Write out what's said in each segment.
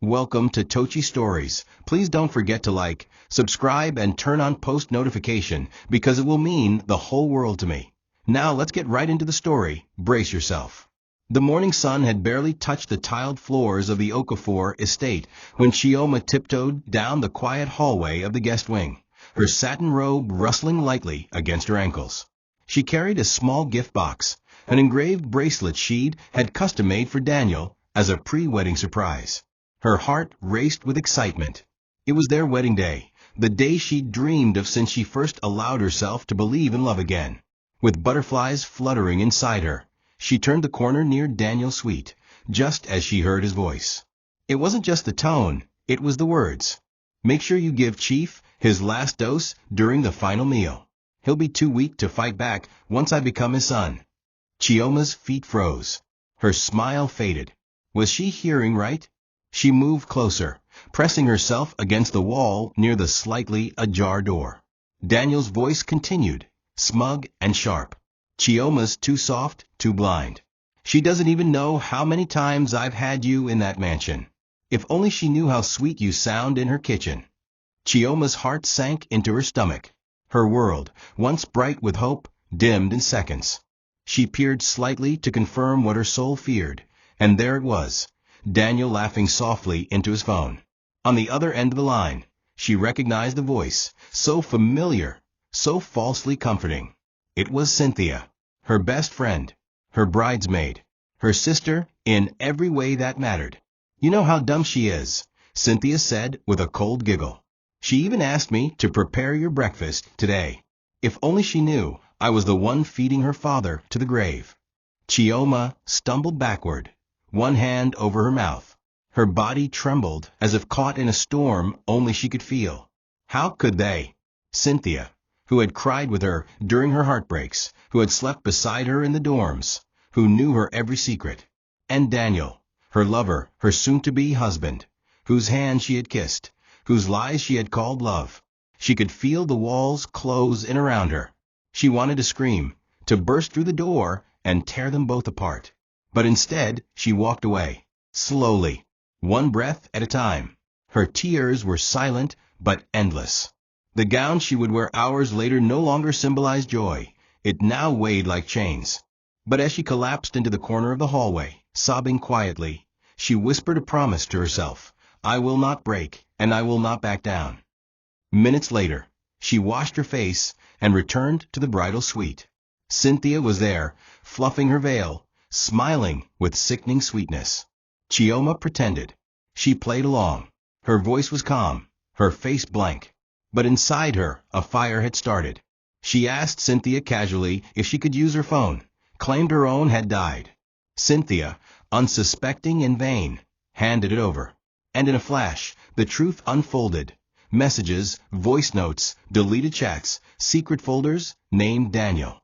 Welcome to TOCHI Stories. Please don't forget to like, subscribe, and turn on post notification because it will mean the whole world to me. Now let's get right into the story. Brace yourself. The morning sun had barely touched the tiled floors of the Okafor estate when Chioma tiptoed down the quiet hallway of the guest wing, her satin robe rustling lightly against her ankles. She carried a small gift box, an engraved bracelet she'd had custom-made for Daniel as a pre-wedding surprise. Her heart raced with excitement. It was their wedding day, the day she'd dreamed of since she first allowed herself to believe in love again. With butterflies fluttering inside her, she turned the corner near Daniel's suite, just as she heard his voice. It wasn't just the tone, it was the words. "Make sure you give Chief his last dose during the final meal. He'll be too weak to fight back once I become his son." Chioma's feet froze. Her smile faded. Was she hearing right? She moved closer, pressing herself against the wall near the slightly ajar door. Daniel's voice continued, smug and sharp. "Chioma's too soft, too blind. She doesn't even know how many times I've had you in that mansion. If only she knew how sweet you sound in her kitchen." Chioma's heart sank into her stomach. Her world, once bright with hope, dimmed in seconds. She peered slightly to confirm what her soul feared, and there it was, Daniel laughing softly into his phone. On the other end of the line, she recognized the voice, so familiar, so falsely comforting. It was Cynthia, her best friend, her bridesmaid, her sister in every way that mattered. "You know how dumb she is," Cynthia said with a cold giggle. "She even asked me to prepare your breakfast today. If only she knew I was the one feeding her father to the grave." Chioma stumbled backward, one hand over her mouth. Her body trembled as if caught in a storm only she could feel. How could they? Cynthia, who had cried with her during her heartbreaks, who had slept beside her in the dorms, who knew her every secret. And Daniel, her lover, her soon-to-be husband, whose hand she had kissed, whose lies she had called love. She could feel the walls close in around her. She wanted to scream, to burst through the door and tear them both apart. But instead, she walked away, slowly, one breath at a time. Her tears were silent but endless. The gown she would wear hours later no longer symbolized joy. It now weighed like chains. But as she collapsed into the corner of the hallway, sobbing quietly, she whispered a promise to herself. "I will not break, and I will not back down." Minutes later, she washed her face and returned to the bridal suite. Cynthia was there, fluffing her veil, smiling with sickening sweetness. Chioma pretended. She played along. Her voice was calm, her face blank. But inside her, a fire had started. She asked Cynthia casually if she could use her phone, claimed her own had died. Cynthia, unsuspecting and vain, handed it over. And in a flash, the truth unfolded. Messages, voice notes, deleted chats, secret folders, named Daniel.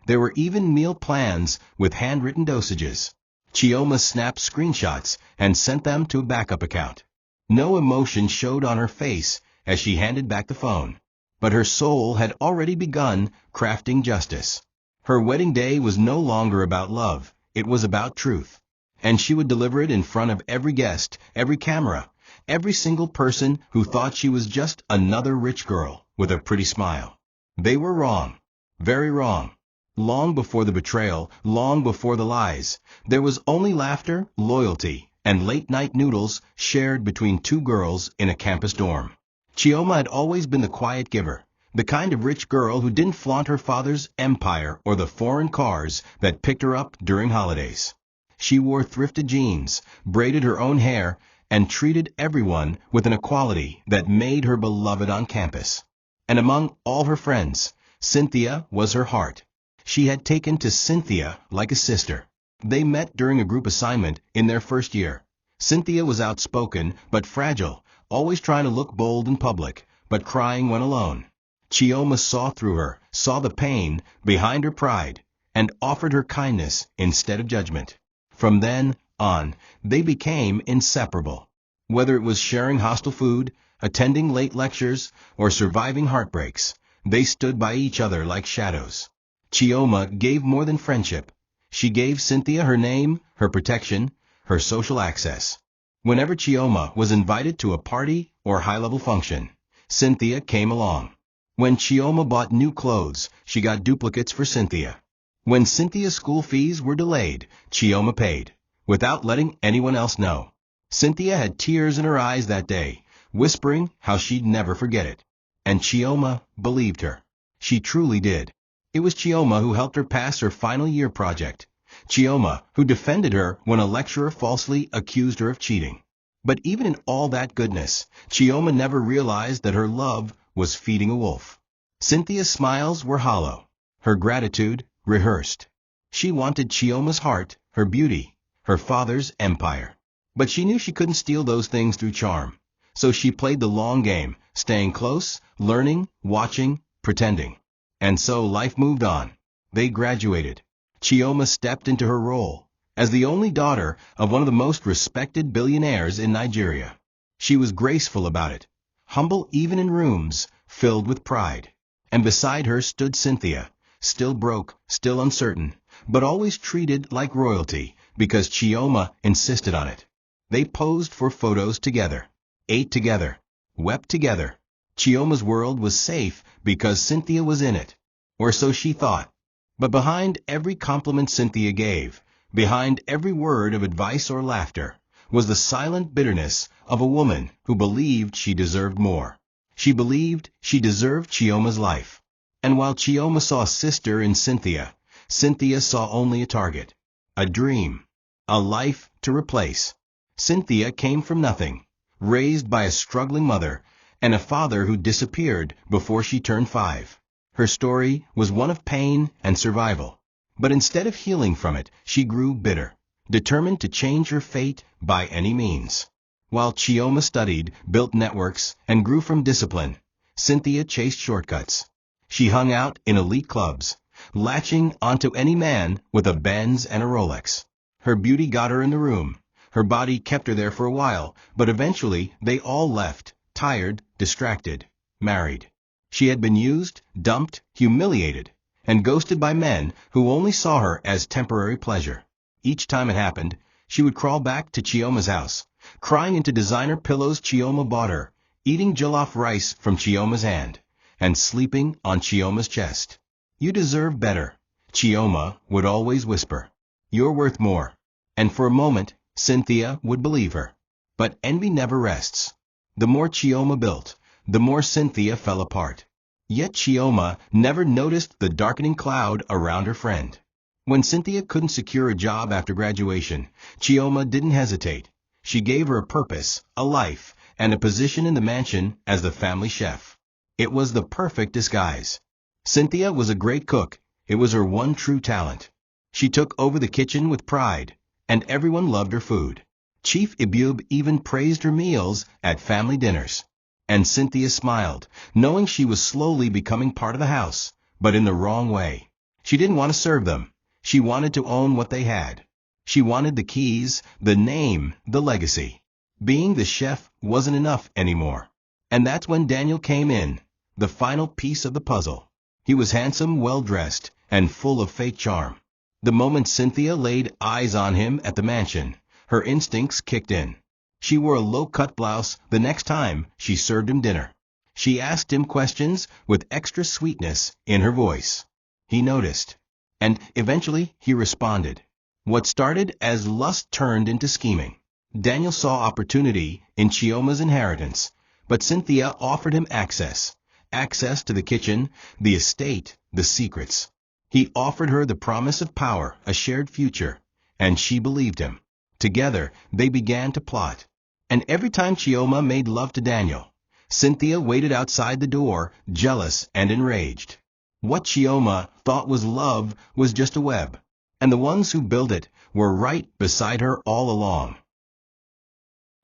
There were even meal plans with handwritten dosages. Chioma snapped screenshots and sent them to a backup account. No emotion showed on her face as she handed back the phone. But her soul had already begun crafting justice. Her wedding day was no longer about love, it was about truth. And she would deliver it in front of every guest, every camera, every single person who thought she was just another rich girl with a pretty smile. They were wrong, very wrong. Long before the betrayal, long before the lies, there was only laughter, loyalty, and late-night noodles shared between two girls in a campus dorm. Chioma had always been the quiet giver, the kind of rich girl who didn't flaunt her father's empire or the foreign cars that picked her up during holidays. She wore thrifted jeans, braided her own hair, and treated everyone with an equality that made her beloved on campus. And among all her friends, Cynthia was her heart. She had taken to Cynthia like a sister. They met during a group assignment in their first year. Cynthia was outspoken but fragile, always trying to look bold in public, but crying when alone. Chioma saw through her, saw the pain behind her pride, and offered her kindness instead of judgment. From then on, they became inseparable. Whether it was sharing hostile food, attending late lectures, or surviving heartbreaks, they stood by each other like shadows. Chioma gave more than friendship. She gave Cynthia her name, her protection, her social access. Whenever Chioma was invited to a party or high-level function, Cynthia came along. When Chioma bought new clothes, she got duplicates for Cynthia. When Cynthia's school fees were delayed, Chioma paid, without letting anyone else know. Cynthia had tears in her eyes that day, whispering how she'd never forget it. And Chioma believed her. She truly did. It was Chioma who helped her pass her final year project. Chioma who defended her when a lecturer falsely accused her of cheating. But even in all that goodness, Chioma never realized that her love was feeding a wolf. Cynthia's smiles were hollow, her gratitude rehearsed. She wanted Chioma's heart, her beauty, her father's empire. But she knew she couldn't steal those things through charm. So she played the long game, staying close, learning, watching, pretending. And so life moved on. They graduated. Chioma stepped into her role as the only daughter of one of the most respected billionaires in Nigeria. She was graceful about it, humble even in rooms filled with pride. And beside her stood Cynthia, still broke, still uncertain, but always treated like royalty because Chioma insisted on it. They posed for photos together, ate together, wept together. Chioma's world was safe because Cynthia was in it, or so she thought. But behind every compliment Cynthia gave, behind every word of advice or laughter, was the silent bitterness of a woman who believed she deserved more. She believed she deserved Chioma's life. And while Chioma saw a sister in Cynthia, Cynthia saw only a target, a dream, a life to replace. Cynthia came from nothing, raised by a struggling mother and a father who disappeared before she turned 5. Her story was one of pain and survival. But instead of healing from it, she grew bitter, determined to change her fate by any means. While Chioma studied, built networks, and grew from discipline, Cynthia chased shortcuts. She hung out in elite clubs, latching onto any man with a Benz and a Rolex. Her beauty got her in the room. Her body kept her there for a while, but eventually they all left, tired, distracted, married. She had been used, dumped, humiliated, and ghosted by men who only saw her as temporary pleasure. Each time it happened, she would crawl back to Chioma's house, crying into designer pillows Chioma bought her, eating jollof rice from Chioma's hand, and sleeping on Chioma's chest. "You deserve better," Chioma would always whisper. "You're worth more." And for a moment, Cynthia would believe her. But envy never rests. The more Chioma built, the more Cynthia fell apart. Yet Chioma never noticed the darkening cloud around her friend. When Cynthia couldn't secure a job after graduation, Chioma didn't hesitate. She gave her a purpose, a life, and a position in the mansion as the family chef. It was the perfect disguise. Cynthia was a great cook. It was her one true talent. She took over the kitchen with pride, and everyone loved her food. Chief Ibube even praised her meals at family dinners. And Cynthia smiled, knowing she was slowly becoming part of the house, but in the wrong way. She didn't want to serve them. She wanted to own what they had. She wanted the keys, the name, the legacy. Being the chef wasn't enough anymore. And that's when Daniel came in, the final piece of the puzzle. He was handsome, well-dressed, and full of fake charm. The moment Cynthia laid eyes on him at the mansion, her instincts kicked in. She wore a low-cut blouse the next time she served him dinner. She asked him questions with extra sweetness in her voice. He noticed. And eventually he responded. What started as lust turned into scheming. Daniel saw opportunity in Chioma's inheritance, but Cynthia offered him access to the kitchen, the estate, the secrets. He offered her the promise of power, a shared future, and she believed him. Together, they began to plot. And every time Chioma made love to Daniel, Cynthia waited outside the door, jealous and enraged. What Chioma thought was love was just a web, and the ones who built it were right beside her all along.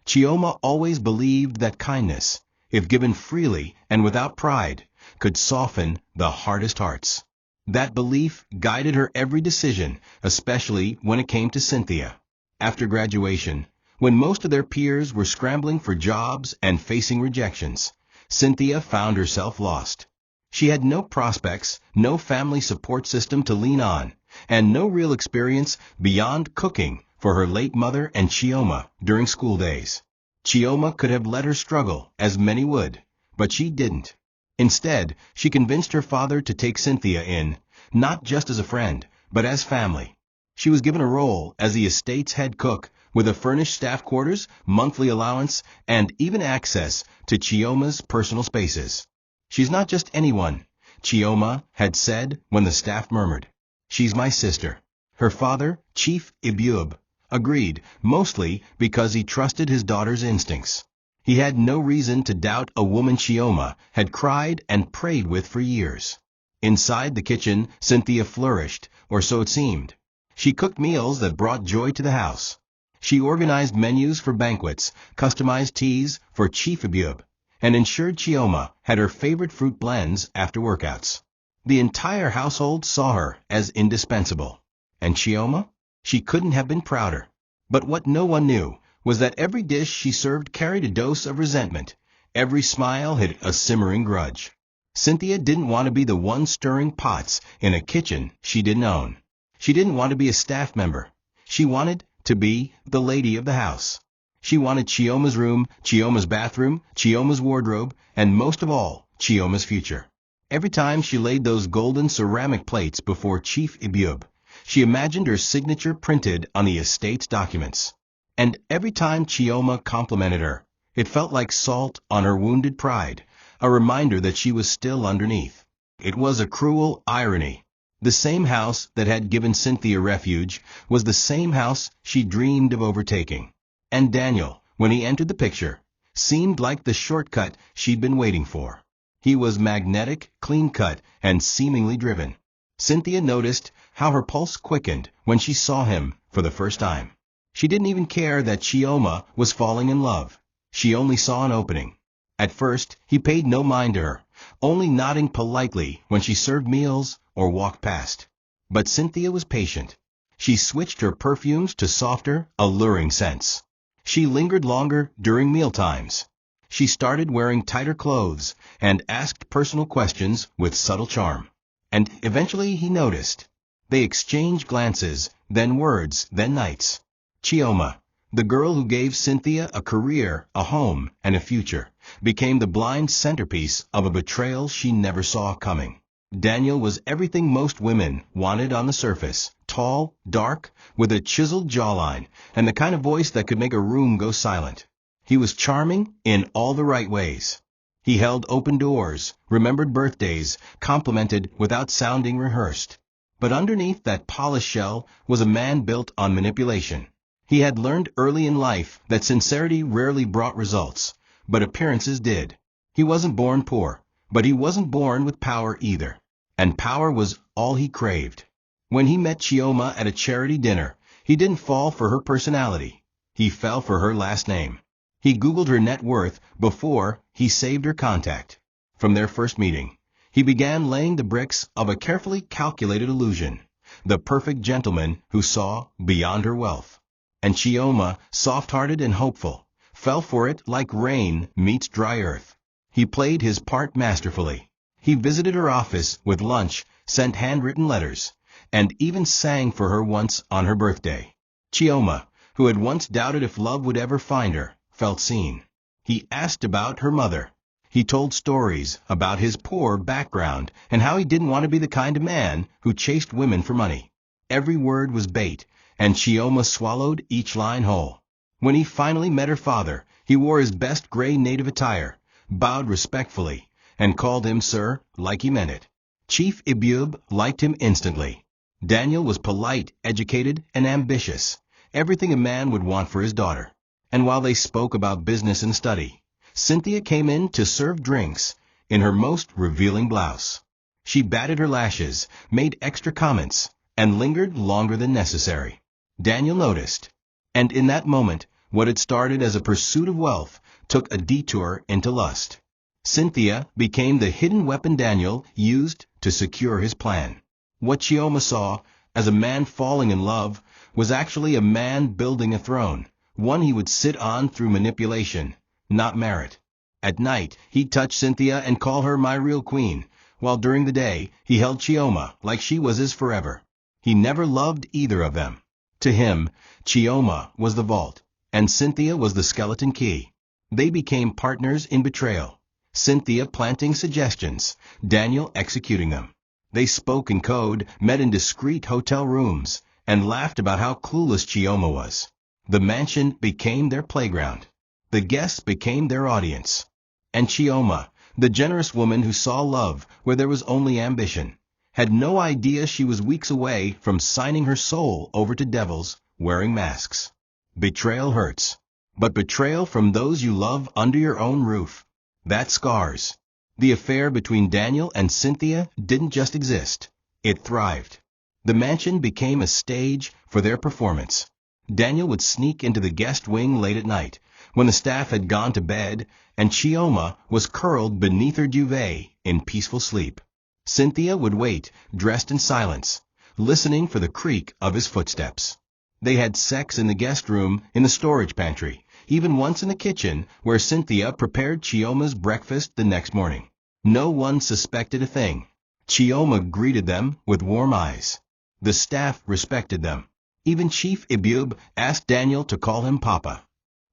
Chioma always believed that kindness, if given freely and without pride, could soften the hardest hearts. That belief guided her every decision, especially when it came to Cynthia. After graduation, when most of their peers were scrambling for jobs and facing rejections, Cynthia found herself lost. She had no prospects, no family support system to lean on, and no real experience beyond cooking for for her late mother and Chioma during school days. Chioma could have let her struggle, as many would, but she didn't. Instead, she convinced her father to take Cynthia in, not just as a friend, but as family. She was given a role as the estate's head cook, with a furnished staff quarters, monthly allowance, and even access to Chioma's personal spaces. "She's not just anyone," Chioma had said when the staff murmured. "She's my sister." Her father, Chief Ibub, agreed, mostly because he trusted his daughter's instincts. He had no reason to doubt a woman Chioma had cried and prayed with for years. Inside the kitchen, Cynthia flourished, or so it seemed. She cooked meals that brought joy to the house. She organized menus for banquets, customized teas for Chief Ibub, and ensured Chioma had her favorite fruit blends after workouts. The entire household saw her as indispensable. And Chioma? She couldn't have been prouder. But what no one knew was that every dish she served carried a dose of resentment. Every smile hid a simmering grudge. Cynthia didn't want to be the one stirring pots in a kitchen she didn't own. She didn't want to be a staff member. She wanted to be the lady of the house. She wanted Chioma's room, Chioma's bathroom, Chioma's wardrobe, and most of all, Chioma's future. Every time she laid those golden ceramic plates before Chief Ibub, she imagined her signature printed on the estate's documents. And every time Chioma complimented her, it felt like salt on her wounded pride, a reminder that she was still underneath. It was a cruel irony. The same house that had given Cynthia refuge was the same house she dreamed of overtaking. And Daniel, when he entered the picture, seemed like the shortcut she'd been waiting for. He was magnetic, clean-cut, and seemingly driven. Cynthia noticed how her pulse quickened when she saw him for the first time. She didn't even care that Chioma was falling in love. She only saw an opening. At first, he paid no mind to her, only nodding politely when she served meals or walked past. But Cynthia was patient. She switched her perfumes to softer, alluring scents. She lingered longer during mealtimes. She started wearing tighter clothes and asked personal questions with subtle charm. And eventually he noticed. They exchanged glances, then words, then nights. Chioma, the girl who gave Cynthia a career, a home, and a future, became the blind centerpiece of a betrayal she never saw coming. Daniel was everything most women wanted on the surface: tall, dark, with a chiseled jawline, and the kind of voice that could make a room go silent. He was charming in all the right ways. He held open doors, remembered birthdays, complimented without sounding rehearsed. But underneath that polished shell was a man built on manipulation. He had learned early in life that sincerity rarely brought results, but appearances did. He wasn't born poor, but he wasn't born with power either. And power was all he craved. When he met Chioma at a charity dinner, he didn't fall for her personality. He fell for her last name. He Googled her net worth before he saved her contact. From their first meeting, he began laying the bricks of a carefully calculated illusion, the perfect gentleman who saw beyond her wealth. And Chioma, soft-hearted and hopeful, fell for it like rain meets dry earth. He played his part masterfully. He visited her office with lunch, sent handwritten letters, and even sang for her once on her birthday. Chioma, who had once doubted if love would ever find her, felt seen. He asked about her mother. He told stories about his poor background and how he didn't want to be the kind of man who chased women for money. Every word was bait, and Chioma swallowed each line whole. When he finally met her father, he wore his best gray native attire, bowed respectfully, and called him sir like he meant it. Chief Ibub liked him instantly. Daniel was polite, educated, and ambitious, everything a man would want for his daughter. And while they spoke about business and study, Cynthia came in to serve drinks in her most revealing blouse. She batted her lashes, made extra comments, and lingered longer than necessary. Daniel noticed. And in that moment, what had started as a pursuit of wealth took a detour into lust. Cynthia became the hidden weapon Daniel used to secure his plan. What Chioma saw as a man falling in love was actually a man building a throne, one he would sit on through manipulation, not merit. At night, he'd touch Cynthia and call her my real queen, while during the day, he held Chioma like she was his forever. He never loved either of them. To him, Chioma was the vault, and Cynthia was the skeleton key. They became partners in betrayal, Cynthia planting suggestions, Daniel executing them. They spoke in code, met in discreet hotel rooms, and laughed about how clueless Chioma was. The mansion became their playground. The guests became their audience. And Chioma, the generous woman who saw love where there was only ambition, had no idea she was weeks away from signing her soul over to devils wearing masks. Betrayal hurts. But betrayal from those you love under your own roof, that scars. The affair between Daniel and Cynthia didn't just exist, it thrived. The mansion became a stage for their performance. Daniel would sneak into the guest wing late at night, when the staff had gone to bed, and Chioma was curled beneath her duvet in peaceful sleep. Cynthia would wait, dressed in silence, listening for the creak of his footsteps. They had sex in the guest room, in the storage pantry, even once in the kitchen where Cynthia prepared Chioma's breakfast the next morning. No one suspected a thing. Chioma greeted them with warm eyes. The staff respected them. Even Chief Ibub asked Daniel to call him Papa.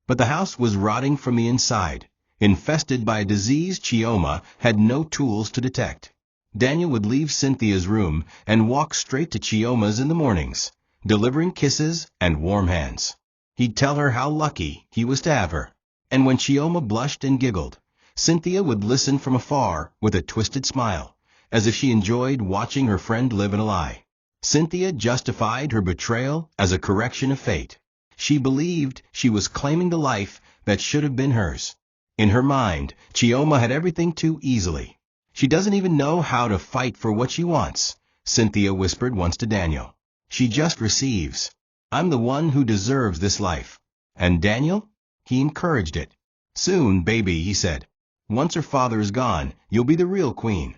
But the house was rotting from the inside, infested by a disease Chioma had no tools to detect. Daniel would leave Cynthia's room and walk straight to Chioma's in the mornings, delivering kisses and warm hands. He'd tell her how lucky he was to have her. And when Chioma blushed and giggled, Cynthia would listen from afar with a twisted smile, as if she enjoyed watching her friend live in a lie. Cynthia justified her betrayal as a correction of fate. She believed she was claiming the life that should have been hers. In her mind, Chioma had everything too easily. She doesn't even know how to fight for what she wants, Cynthia whispered once to Daniel. She just receives. I'm the one who deserves this life. And Daniel? He encouraged it. Soon, baby, he said. Once her father is gone, you'll be the real queen.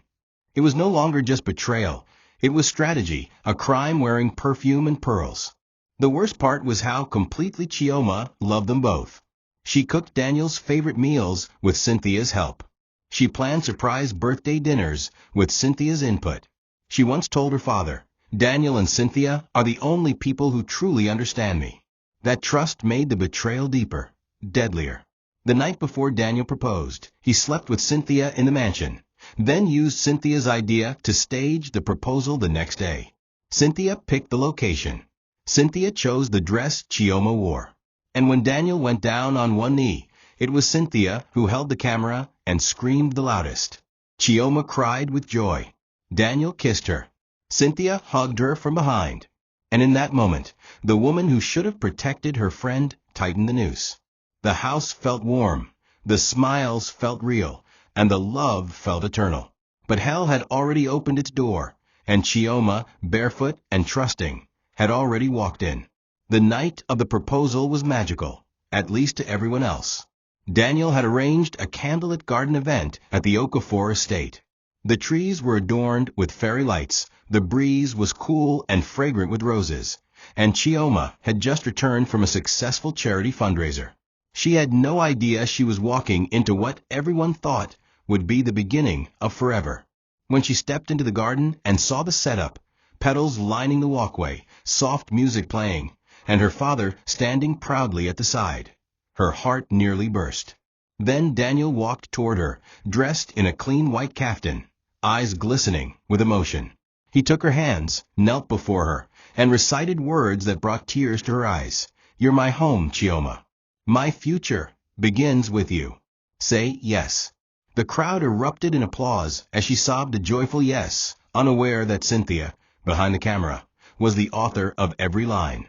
It was no longer just betrayal. It was strategy, a crime wearing perfume and pearls. The worst part was how completely Chioma loved them both. She cooked Daniel's favorite meals with Cynthia's help. She planned surprise birthday dinners with Cynthia's input. She once told her father, Daniel and Cynthia are the only people who truly understand me. That trust made the betrayal deeper, deadlier. The night before Daniel proposed, he slept with Cynthia in the mansion, then used Cynthia's idea to stage the proposal the next day. Cynthia picked the location. Cynthia chose the dress Chioma wore. And when Daniel went down on one knee, it was Cynthia who held the camera and screamed the loudest. Chioma cried with joy. Daniel kissed her. Cynthia hugged her from behind. And in that moment, the woman who should have protected her friend tightened the noose. The house felt warm, the smiles felt real, and the love felt eternal. But hell had already opened its door, and Chioma, barefoot and trusting, had already walked in. The night of the proposal was magical, at least to everyone else. Daniel had arranged a candlelit garden event at the Okafor estate. The trees were adorned with fairy lights, the breeze was cool and fragrant with roses, and Chioma had just returned from a successful charity fundraiser. She had no idea she was walking into what everyone thought would be the beginning of forever. When she stepped into the garden and saw the setup, petals lining the walkway, soft music playing, and her father standing proudly at the side, her heart nearly burst. Then Daniel walked toward her, dressed in a clean white kaftan, eyes glistening with emotion. He took her hands, knelt before her, and recited words that brought tears to her eyes. You're my home, Chioma. My future begins with you. Say yes. The crowd erupted in applause as she sobbed a joyful yes, unaware that Cynthia, behind the camera, was the author of every line.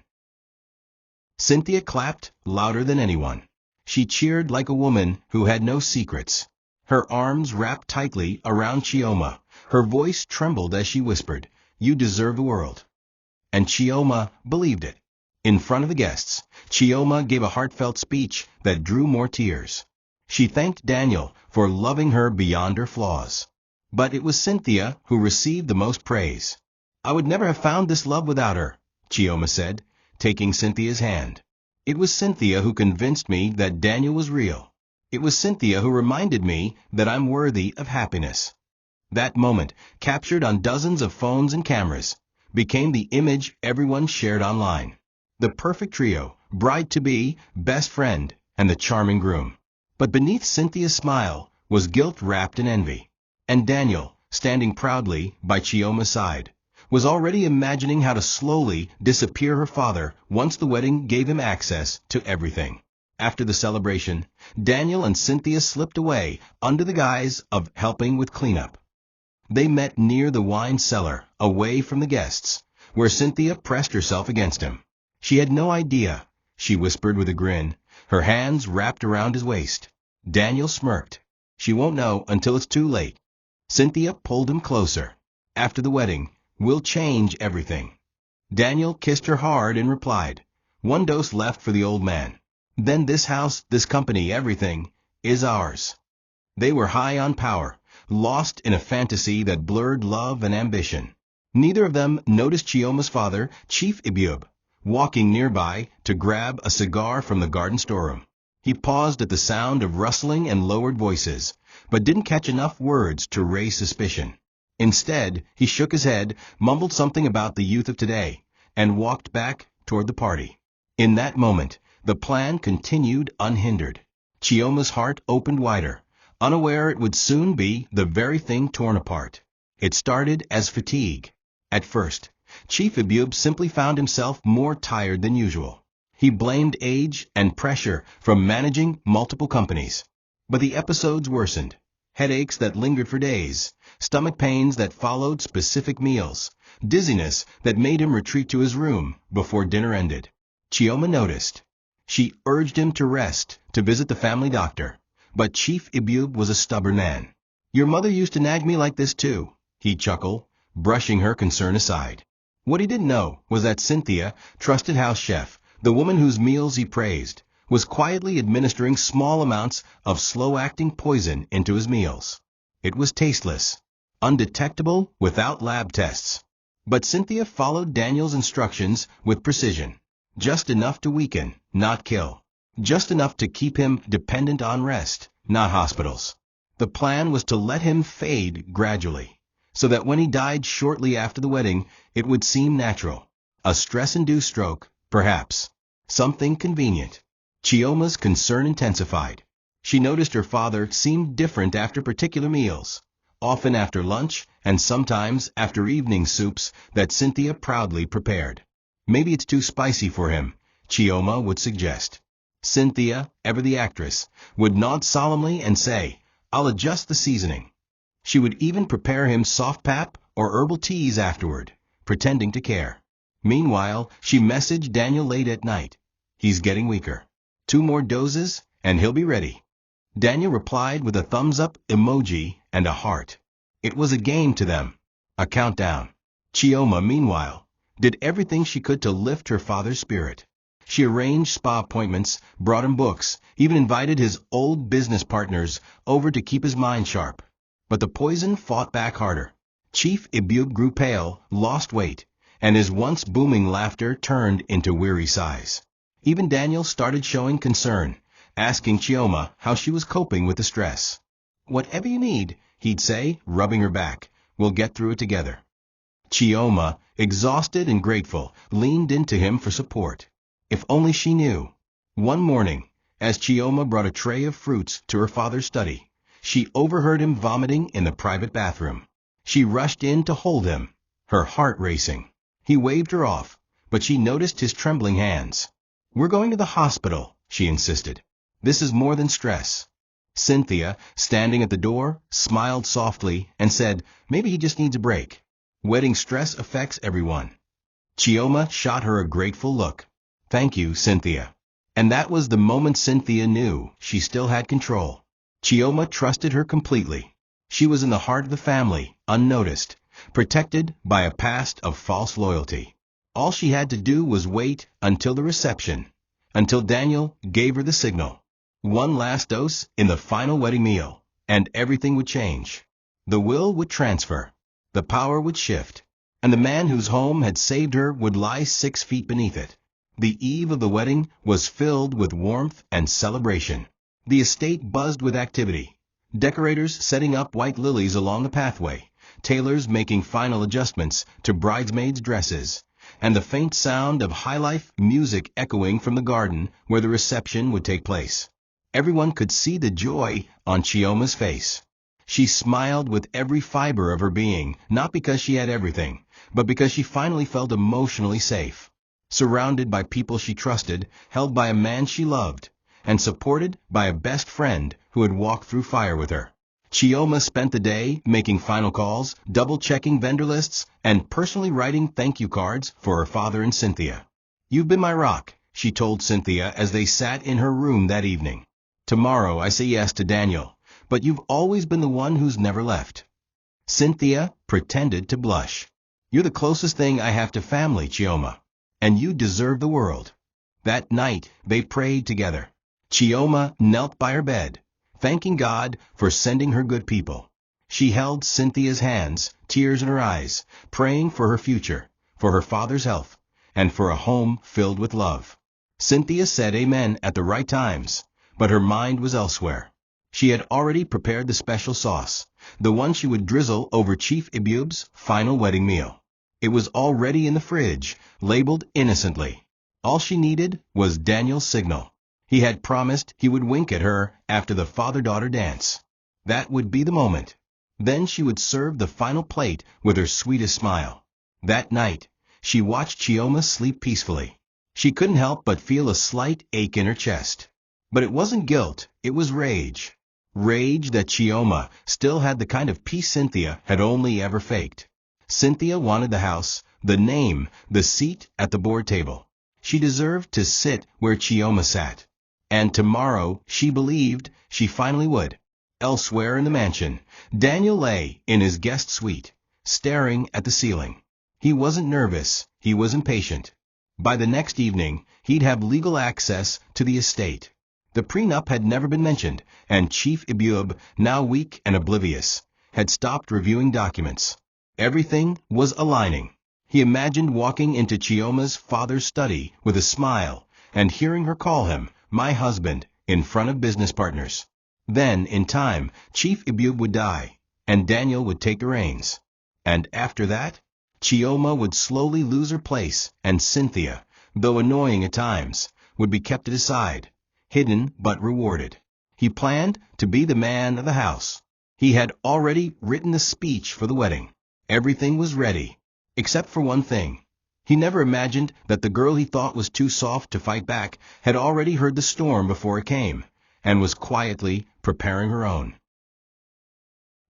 Cynthia clapped louder than anyone. She cheered like a woman who had no secrets. Her arms wrapped tightly around Chioma. Her voice trembled as she whispered, You deserve the world. And Chioma believed it. In front of the guests, Chioma gave a heartfelt speech that drew more tears. She thanked Daniel for loving her beyond her flaws. But it was Cynthia who received the most praise. I would never have found this love without her, Chioma said, taking Cynthia's hand. It was Cynthia who convinced me that Daniel was real. It was Cynthia who reminded me that I'm worthy of happiness. That moment, captured on dozens of phones and cameras, became the image everyone shared online. The perfect trio, bride-to-be, best friend, and the charming groom. But beneath Cynthia's smile was guilt wrapped in envy. And Daniel, standing proudly by Chioma's side, was already imagining how to slowly disappear her father once the wedding gave him access to everything. After the celebration, Daniel and Cynthia slipped away under the guise of helping with cleanup. They met near the wine cellar, away from the guests, where Cynthia pressed herself against him. She had no idea, she whispered with a grin, her hands wrapped around his waist. Daniel smirked. She won't know until it's too late. Cynthia pulled him closer. After the wedding, we'll change everything. Daniel kissed her hard and replied, one dose left for the old man. Then this house, this company, everything, is ours. They were high on power, lost in a fantasy that blurred love and ambition. Neither of them noticed Chioma's father, Chief Ibiub, walking nearby to grab a cigar from the garden storeroom. He paused at the sound of rustling and lowered voices, but didn't catch enough words to raise suspicion. Instead, he shook his head, mumbled something about the youth of today, and walked back toward the party. In that moment, the plan continued unhindered. Chioma's heart opened wider, unaware it would soon be the very thing torn apart. It started as fatigue. At first, Chief Ibiub simply found himself more tired than usual. He blamed age and pressure from managing multiple companies. But the episodes worsened. Headaches that lingered for days, stomach pains that followed specific meals, dizziness that made him retreat to his room before dinner ended. Chioma noticed. She urged him to rest, to visit the family doctor. But Chief Ibiub was a stubborn man. Your mother used to nag me like this too, he chuckled, brushing her concern aside. What he didn't know was that Cynthia, trusted house chef, the woman whose meals he praised, was quietly administering small amounts of slow-acting poison into his meals. It was tasteless, undetectable without lab tests. But Cynthia followed Daniel's instructions with precision. Just enough to weaken, not kill. Just enough to keep him dependent on rest, not hospitals. The plan was to let him fade gradually, so that when he died shortly after the wedding, it would seem natural. A stress-induced stroke, perhaps. Something convenient. Chioma's concern intensified. She noticed her father seemed different after particular meals, often after lunch and sometimes after evening soups that Cynthia proudly prepared. Maybe it's too spicy for him, Chioma would suggest. Cynthia, ever the actress, would nod solemnly and say, I'll adjust the seasoning. She would even prepare him soft pap or herbal teas afterward, pretending to care. Meanwhile, she messaged Daniel late at night. He's getting weaker. 2 more doses, and he'll be ready. Daniel replied with a thumbs-up emoji and a heart. It was a game to them, a countdown. Chioma, meanwhile, did everything she could to lift her father's spirit. She arranged spa appointments, brought him books, even invited his old business partners over to keep his mind sharp. But the poison fought back harder. Chief Ibiub grew pale, lost weight, and his once booming laughter turned into weary sighs. Even Daniel started showing concern, asking Chioma how she was coping with the stress. Whatever you need, he'd say, rubbing her back. We'll get through it together. Chioma, exhausted and grateful, leaned into him for support. If only she knew. One morning, as Chioma brought a tray of fruits to her father's study, she overheard him vomiting in the private bathroom. She rushed in to hold him, her heart racing. He waved her off, but she noticed his trembling hands. We're going to the hospital, she insisted. This is more than stress. Cynthia, standing at the door, smiled softly and said, maybe he just needs a break. Wedding stress affects everyone. Chioma shot her a grateful look. Thank you, Cynthia. And that was the moment Cynthia knew she still had control. Chioma trusted her completely. She was in the heart of the family, unnoticed, protected by a past of false loyalty. All she had to do was wait until the reception, until Daniel gave her the signal. One last dose in the final wedding meal, and everything would change. The will would transfer. The power would shift, and the man whose home had saved her would lie 6 feet beneath it. The eve of the wedding was filled with warmth and celebration. The estate buzzed with activity. Decorators setting up white lilies along the pathway, tailors making final adjustments to bridesmaids' dresses, and the faint sound of high-life music echoing from the garden where the reception would take place. Everyone could see the joy on Chioma's face. She smiled with every fiber of her being, not because she had everything, but because she finally felt emotionally safe. Surrounded by people she trusted, held by a man she loved, and supported by a best friend who had walked through fire with her. Chioma spent the day making final calls, double-checking vendor lists, and personally writing thank you cards for her father and Cynthia. "You've been my rock," she told Cynthia as they sat in her room that evening. "Tomorrow I say yes to Daniel, but you've always been the one who's never left." Cynthia pretended to blush. "You're the closest thing I have to family, Chioma, and you deserve the world." That night they prayed together. Chioma knelt by her bed, thanking God for sending her good people. She held Cynthia's hands, tears in her eyes, praying for her future, for her father's health, and for a home filled with love. Cynthia said amen at the right times, but her mind was elsewhere. She had already prepared the special sauce, the one she would drizzle over Chief Ibub's final wedding meal. It was already in the fridge, labeled innocently. All she needed was Daniel's signal. He had promised he would wink at her after the father-daughter dance. That would be the moment. Then she would serve the final plate with her sweetest smile. That night, she watched Chioma sleep peacefully. She couldn't help but feel a slight ache in her chest. But it wasn't guilt, it was rage. Rage that Chioma still had the kind of peace Cynthia had only ever faked. Cynthia wanted the house, the name, the seat at the board table. She deserved to sit where Chioma sat. And tomorrow, she believed, she finally would. Elsewhere in the mansion, Daniel lay in his guest suite, staring at the ceiling. He wasn't nervous, he was impatient. By the next evening, he'd have legal access to the estate. The prenup had never been mentioned, and Chief Ibub, now weak and oblivious, had stopped reviewing documents. Everything was aligning. He imagined walking into Chioma's father's study with a smile and hearing her call him, "my husband," in front of business partners. Then, in time, Chief Ibub would die, and Daniel would take the reins. And after that, Chioma would slowly lose her place, and Cynthia, though annoying at times, would be kept to the side, hidden but rewarded. He planned to be the man of the house. He had already written the speech for the wedding. Everything was ready, except for one thing. He never imagined that the girl he thought was too soft to fight back had already heard the storm before it came, and was quietly preparing her own.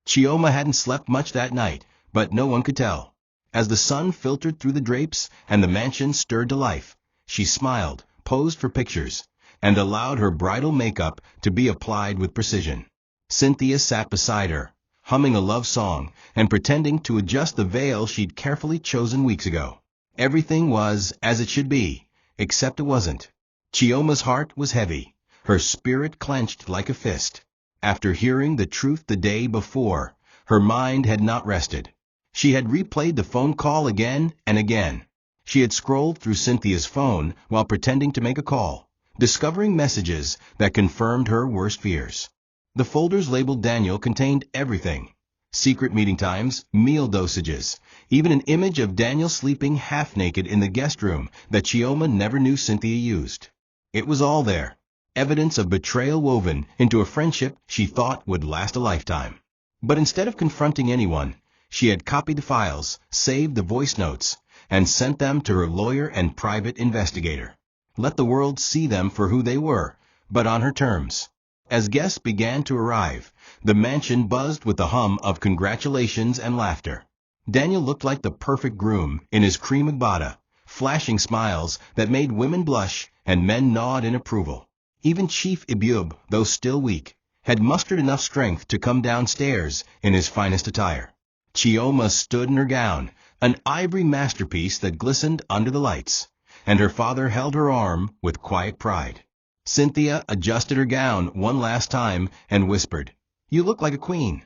Chioma hadn't slept much that night, but no one could tell. As the sun filtered through the drapes and the mansion stirred to life, she smiled, posed for pictures, and allowed her bridal makeup to be applied with precision. Cynthia sat beside her, humming a love song and pretending to adjust the veil she'd carefully chosen weeks ago. Everything was as it should be, except it wasn't. Chioma's heart was heavy, her spirit clenched like a fist. After hearing the truth the day before, her mind had not rested. She had replayed the phone call again and again. She had scrolled through Cynthia's phone while pretending to make a call, discovering messages that confirmed her worst fears. The folders labeled Daniel contained everything: secret meeting times, meal dosages, even an image of Daniel sleeping half-naked in the guest room that Chioma never knew Cynthia used. It was all there, evidence of betrayal woven into a friendship she thought would last a lifetime. But instead of confronting anyone, she had copied the files, saved the voice notes, and sent them to her lawyer and private investigator. Let the world see them for who they were, but on her terms. As guests began to arrive, the mansion buzzed with the hum of congratulations and laughter. Daniel looked like the perfect groom in his cream agbada, flashing smiles that made women blush and men nod in approval. Even Chief Ibub, though still weak, had mustered enough strength to come downstairs in his finest attire. Chioma stood in her gown, an ivory masterpiece that glistened under the lights, and her father held her arm with quiet pride. Cynthia adjusted her gown one last time and whispered, "You look like a queen."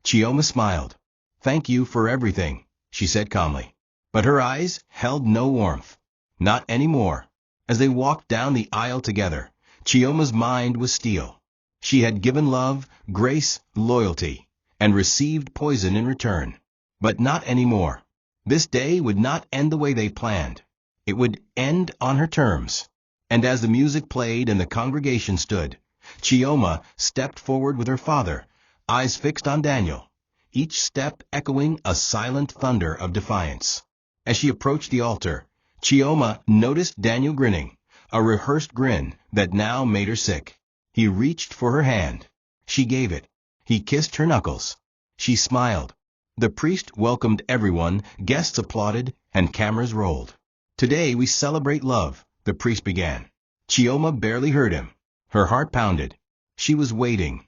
Chioma smiled. "Thank you for everything," she said calmly. But her eyes held no warmth. Not anymore. As they walked down the aisle together, Chioma's mind was steel. She had given love, grace, loyalty, and received poison in return. But not anymore. This day would not end the way they planned. It would end on her terms. And as the music played and the congregation stood, Chioma stepped forward with her father, eyes fixed on Daniel, each step echoing a silent thunder of defiance. As she approached the altar, Chioma noticed Daniel grinning, a rehearsed grin that now made her sick. He reached for her hand. She gave it. He kissed her knuckles. She smiled. The priest welcomed everyone, guests applauded, and cameras rolled. Today we celebrate love, the priest began. Chioma barely heard him. Her heart pounded. She was waiting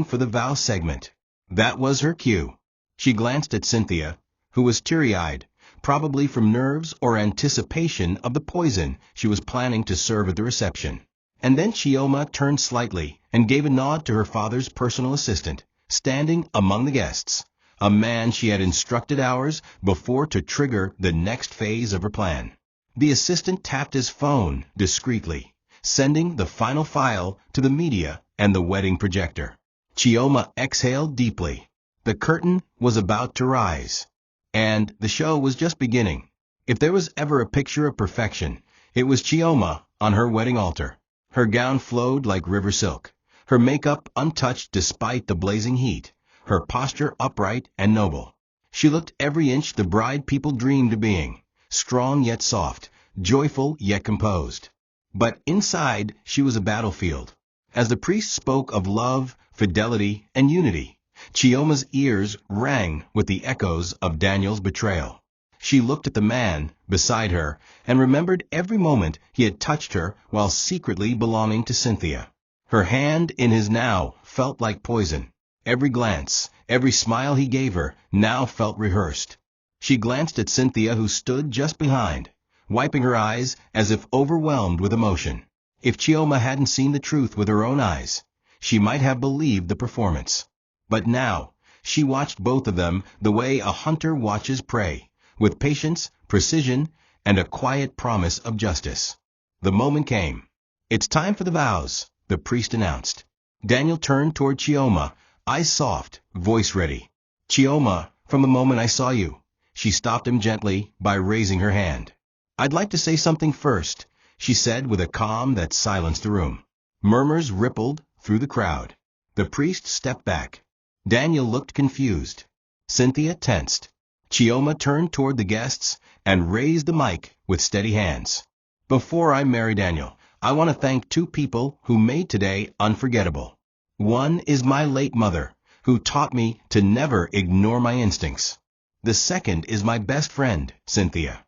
for the vow segment. That was her cue. She glanced at Cynthia, who was teary-eyed, probably from nerves or anticipation of the poison she was planning to serve at the reception. And then Chioma turned slightly and gave a nod to her father's personal assistant, standing among the guests, a man she had instructed hours before to trigger the next phase of her plan. The assistant tapped his phone discreetly, sending the final file to the media and the wedding projector. Chioma exhaled deeply. The curtain was about to rise, and the show was just beginning. If there was ever a picture of perfection, it was Chioma on her wedding altar. Her gown flowed like river silk, her makeup untouched despite the blazing heat, her posture upright and noble. She looked every inch the bride people dreamed of being, strong yet soft, joyful yet composed. But inside she was a battlefield. As the priest spoke of love, fidelity, and unity, Chioma's ears rang with the echoes of Daniel's betrayal. She looked at the man beside her and remembered every moment he had touched her while secretly belonging to Cynthia. Her hand in his now felt like poison. Every glance, every smile he gave her now felt rehearsed. She glanced at Cynthia, who stood just behind, wiping her eyes as if overwhelmed with emotion. If Chioma hadn't seen the truth with her own eyes, she might have believed the performance. But now, she watched both of them the way a hunter watches prey, with patience, precision, and a quiet promise of justice. The moment came. "It's time for the vows," the priest announced. Daniel turned toward Chioma, eyes soft, voice ready. "Chioma, from the moment I saw you," she stopped him gently by raising her hand. "I'd like to say something first," she said with a calm that silenced the room. Murmurs rippled through the crowd. The priest stepped back. Daniel looked confused. Cynthia tensed. Chioma turned toward the guests and raised the mic with steady hands. "Before I marry Daniel, I want to thank two people who made today unforgettable. One is my late mother, who taught me to never ignore my instincts. The second is my best friend, Cynthia."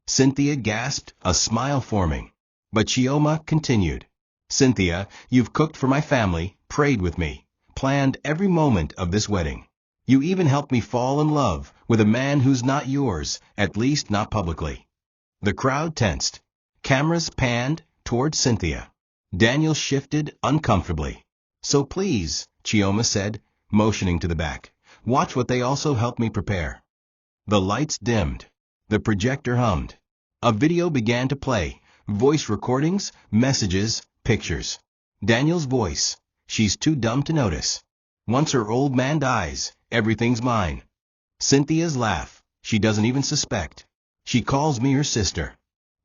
Cynthia gasped, a smile forming. But Chioma continued. "Cynthia, you've cooked for my family, prayed with me, planned every moment of this wedding. You even helped me fall in love with a man who's not yours, at least not publicly." The crowd tensed. Cameras panned toward Cynthia. Daniel shifted uncomfortably. "So please," Chioma said, motioning to the back, "watch what they also helped me prepare." The lights dimmed. The projector hummed. A video began to play, voice recordings, messages, pictures. Daniel's voice. "She's too dumb to notice. Once her old man dies, everything's mine." Cynthia's laugh. "She doesn't even suspect. She calls me her sister."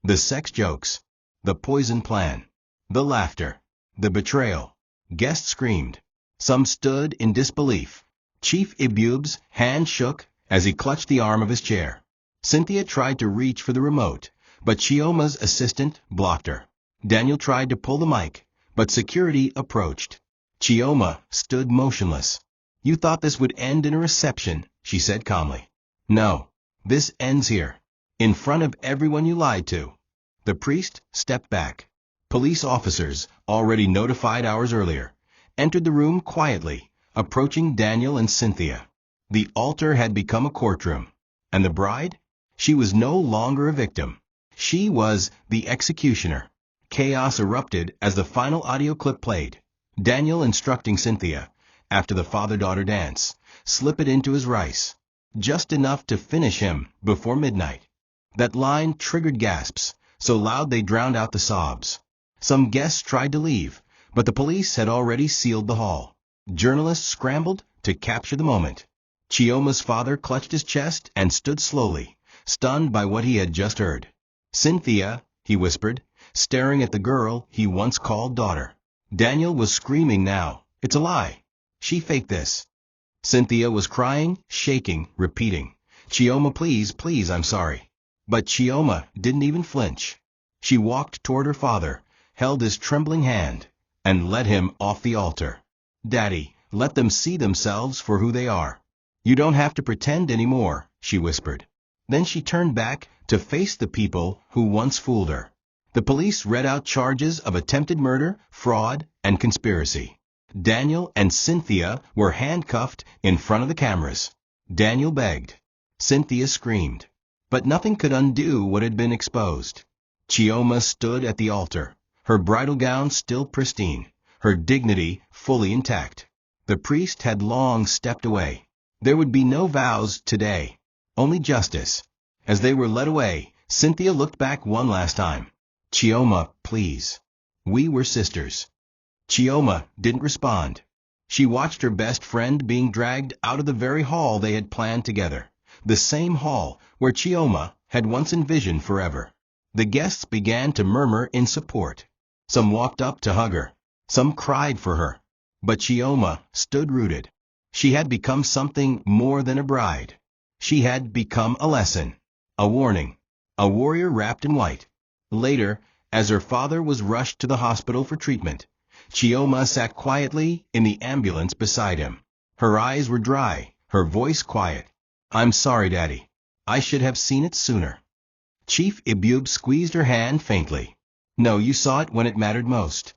The sex jokes. The poison plan. The laughter. The betrayal. Guests screamed. Some stood in disbelief. Chief Ibub's hand shook as he clutched the arm of his chair. Cynthia tried to reach for the remote, but Chioma's assistant blocked her. Daniel tried to pull the mic, but security approached. Chioma stood motionless. "You thought this would end in a reception," she said calmly. "No, this ends here, in front of everyone you lied to." The priest stepped back. Police officers, already notified hours earlier, entered the room quietly, approaching Daniel and Cynthia. The altar had become a courtroom. And the bride? She was no longer a victim. She was the executioner. Chaos erupted as the final audio clip played. Daniel instructing Cynthia, after the father-daughter dance, slip it into his rice. Just enough to finish him before midnight. That line triggered gasps, so loud they drowned out the sobs. Some guests tried to leave, but the police had already sealed the hall. Journalists scrambled to capture the moment. Chioma's father clutched his chest and stood slowly, stunned by what he had just heard. "Cynthia," he whispered, staring at the girl he once called daughter. Daniel was screaming now. "It's a lie. She faked this." Cynthia was crying, shaking, repeating, "Chioma, please, please, I'm sorry." But Chioma didn't even flinch. She walked toward her father, held his trembling hand, and led him off the altar. "Daddy, let them see themselves for who they are. You don't have to pretend anymore," she whispered. Then she turned back to face the people who once fooled her. The police read out charges of attempted murder, fraud, and conspiracy. Daniel and Cynthia were handcuffed in front of the cameras. Daniel begged. Cynthia screamed. But nothing could undo what had been exposed. Chioma stood at the altar, her bridal gown still pristine, her dignity fully intact. The priest had long stepped away. There would be no vows today, only justice. As they were led away, Cynthia looked back one last time. "Chioma, please. We were sisters." Chioma didn't respond. She watched her best friend being dragged out of the very hall they had planned together, the same hall where Chioma had once envisioned forever. The guests began to murmur in support. Some walked up to hug her. Some cried for her. But Chioma stood rooted. She had become something more than a bride. She had become a lesson, a warning, a warrior wrapped in white. Later, as her father was rushed to the hospital for treatment, Chioma sat quietly in the ambulance beside him. Her eyes were dry, her voice quiet. "I'm sorry, Daddy. I should have seen it sooner." Chief Ibube squeezed her hand faintly. "No, you saw it when it mattered most."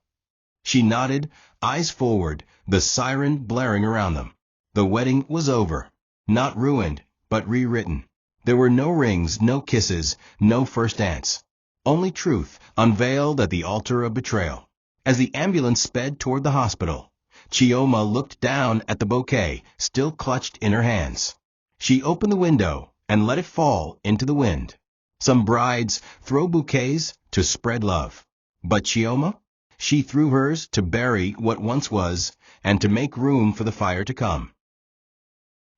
She nodded, eyes forward, the siren blaring around them. The wedding was over. Not ruined, but rewritten. There were no rings, no kisses, no first dance. Only truth, unveiled at the altar of betrayal. As the ambulance sped toward the hospital, Chioma looked down at the bouquet, still clutched in her hands. She opened the window and let it fall into the wind. Some brides throw bouquets to spread love. But Chioma? She threw hers to bury what once was and to make room for the fire to come.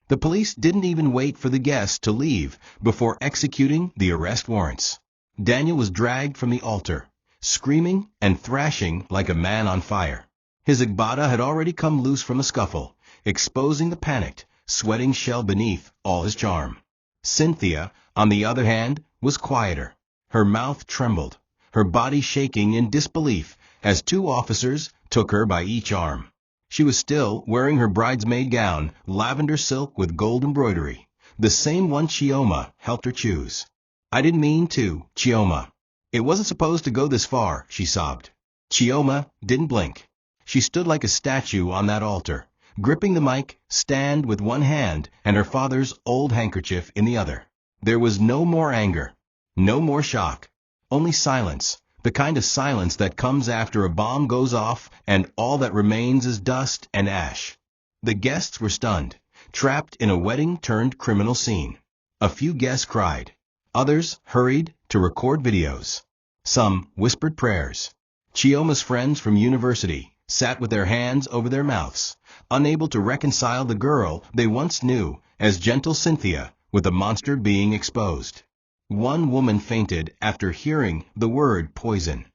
The police didn't even wait for the guests to leave before executing the arrest warrants. Daniel was dragged from the altar, screaming and thrashing like a man on fire. His agbada had already come loose from the scuffle, exposing the panicked, sweating shell beneath all his charm. Cynthia, on the other hand, was quieter. Her mouth trembled, her body shaking in disbelief as two officers took her by each arm. She was still wearing her bridesmaid gown, lavender silk with gold embroidery, the same one Chioma helped her choose. "I didn't mean to, Chioma. It wasn't supposed to go this far," she sobbed. Chioma didn't blink. She stood like a statue on that altar, gripping the mic stand with one hand and her father's old handkerchief in the other. There was no more anger, no more shock, only silence, the kind of silence that comes after a bomb goes off and all that remains is dust and ash. The guests were stunned, trapped in a wedding-turned-criminal scene. A few guests cried. Others hurried to record videos. Some whispered prayers. Chioma's friends from university sat with their hands over their mouths, unable to reconcile the girl they once knew as gentle Cynthia with the monster being exposed. One woman fainted after hearing the word poison.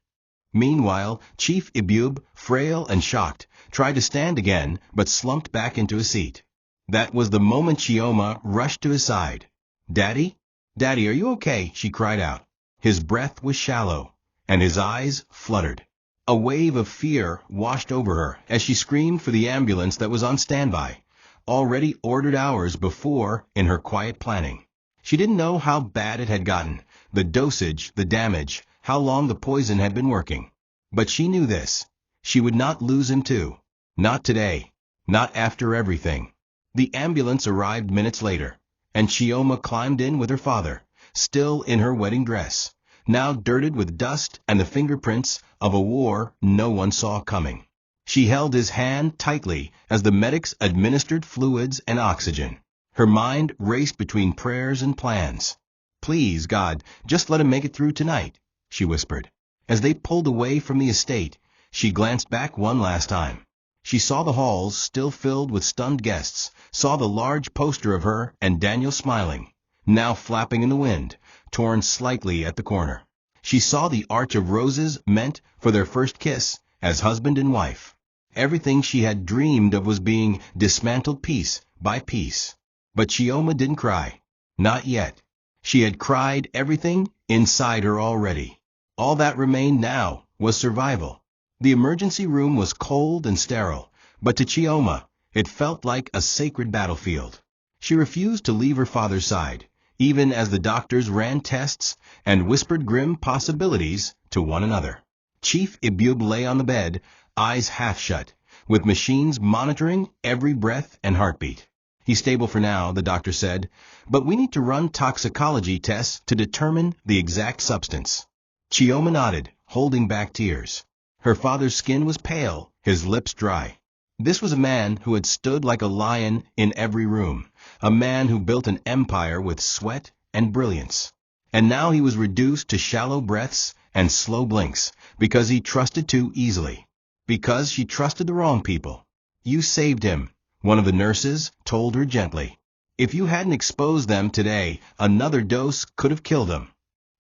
Meanwhile, Chief Ibube, frail and shocked, tried to stand again but slumped back into a seat. That was the moment Chioma rushed to his side. "Daddy? Daddy, are you okay?" she cried out. His breath was shallow, and his eyes fluttered. A wave of fear washed over her as she screamed for the ambulance that was on standby, already ordered hours before in her quiet planning. She didn't know how bad it had gotten, the dosage, the damage, how long the poison had been working. But she knew this. She would not lose him too. Not today. Not after everything. The ambulance arrived minutes later, and Chioma climbed in with her father, still in her wedding dress, now dirted with dust and the fingerprints of a war no one saw coming. She held his hand tightly as the medics administered fluids and oxygen. Her mind raced between prayers and plans. "Please, God, just let him make it through tonight," she whispered. As they pulled away from the estate, she glanced back one last time. She saw the halls still filled with stunned guests, saw the large poster of her and Daniel smiling, now flapping in the wind, torn slightly at the corner. She saw the arch of roses meant for their first kiss as husband and wife. Everything she had dreamed of was being dismantled piece by piece. But Chioma didn't cry. Not yet. She had cried everything inside her already. All that remained now was survival. The emergency room was cold and sterile, but to Chioma, it felt like a sacred battlefield. She refused to leave her father's side, even as the doctors ran tests and whispered grim possibilities to one another. Chief Ibub lay on the bed, eyes half shut, with machines monitoring every breath and heartbeat. He's stable for now, the doctor said, but we need to run toxicology tests to determine the exact substance. Chioma nodded, holding back tears. Her father's skin was pale, his lips dry. This was a man who had stood like a lion in every room, a man who built an empire with sweat and brilliance. And now he was reduced to shallow breaths and slow blinks, because he trusted too easily. Because she trusted the wrong people. You saved him, one of the nurses told her gently. If you hadn't exposed them today, another dose could have killed him.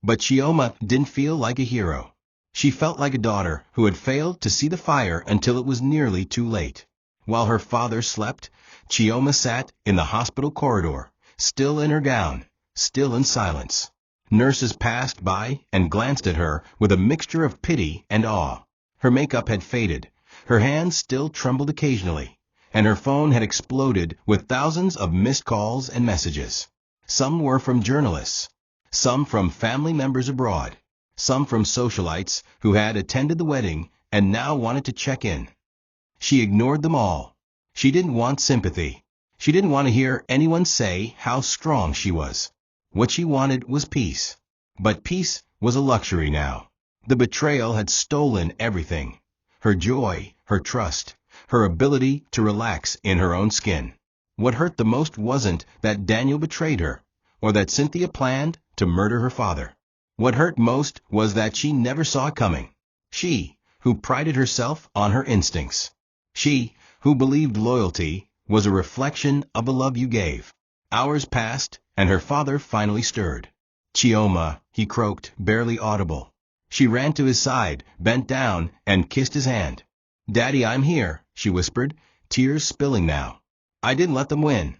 But Chioma didn't feel like a hero. She felt like a daughter who had failed to see the fire until it was nearly too late. While her father slept, Chioma sat in the hospital corridor, still in her gown, still in silence. Nurses passed by and glanced at her with a mixture of pity and awe. Her makeup had faded, her hands still trembled occasionally, and her phone had exploded with thousands of missed calls and messages. Some were from journalists, some from family members abroad, some from socialites who had attended the wedding and now wanted to check in. She ignored them all. She didn't want sympathy. She didn't want to hear anyone say how strong she was. What she wanted was peace. But peace was a luxury now. The betrayal had stolen everything. Her joy, her trust, her ability to relax in her own skin. What hurt the most wasn't that Daniel betrayed her, or that Cynthia planned to murder her father. What hurt most was that she never saw it coming. She, who prided herself on her instincts. She, who believed loyalty was a reflection of the love you gave. Hours passed, and her father finally stirred. Chioma, he croaked, barely audible. She ran to his side, bent down, and kissed his hand. Daddy, I'm here, she whispered, tears spilling now. I didn't let them win.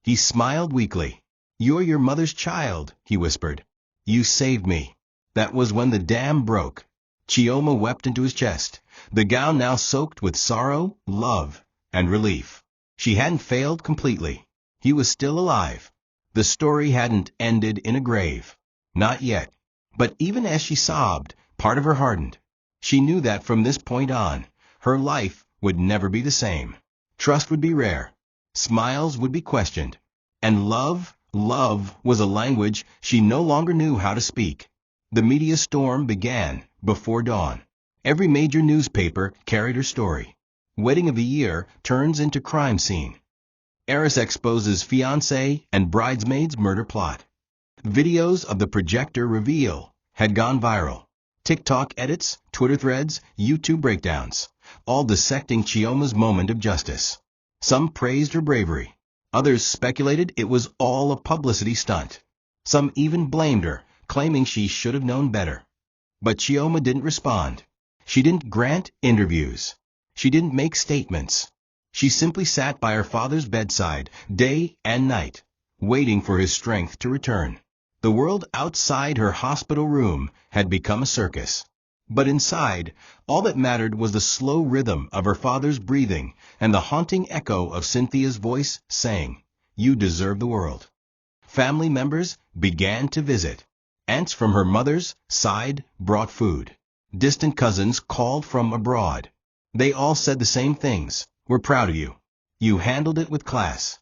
He smiled weakly. You're your mother's child, he whispered. You saved me. That was when the dam broke. Chioma wept into his chest, the gown now soaked with sorrow, love, and relief. She hadn't failed completely. He was still alive. The story hadn't ended in a grave. Not yet. But even as she sobbed, part of her hardened. She knew that from this point on, her life would never be the same. Trust would be rare. Smiles would be questioned. And love was a language she no longer knew how to speak. The media storm began before dawn. Every major newspaper carried her story. Wedding of the year turns into crime scene. Heiress exposes fiancé and bridesmaid's murder plot. Videos of the projector reveal had gone viral. TikTok edits, Twitter threads, YouTube breakdowns, all dissecting Chioma's moment of justice. Some praised her bravery. Others speculated it was all a publicity stunt. Some even blamed her, claiming she should have known better. But Chioma didn't respond. She didn't grant interviews. She didn't make statements. She simply sat by her father's bedside, day and night, waiting for his strength to return. The world outside her hospital room had become a circus. But inside, all that mattered was the slow rhythm of her father's breathing and the haunting echo of Cynthia's voice saying, "You deserve the world." Family members began to visit. Aunts from her mother's side brought food. Distant cousins called from abroad. They all said the same things. "We're proud of you. You handled it with class."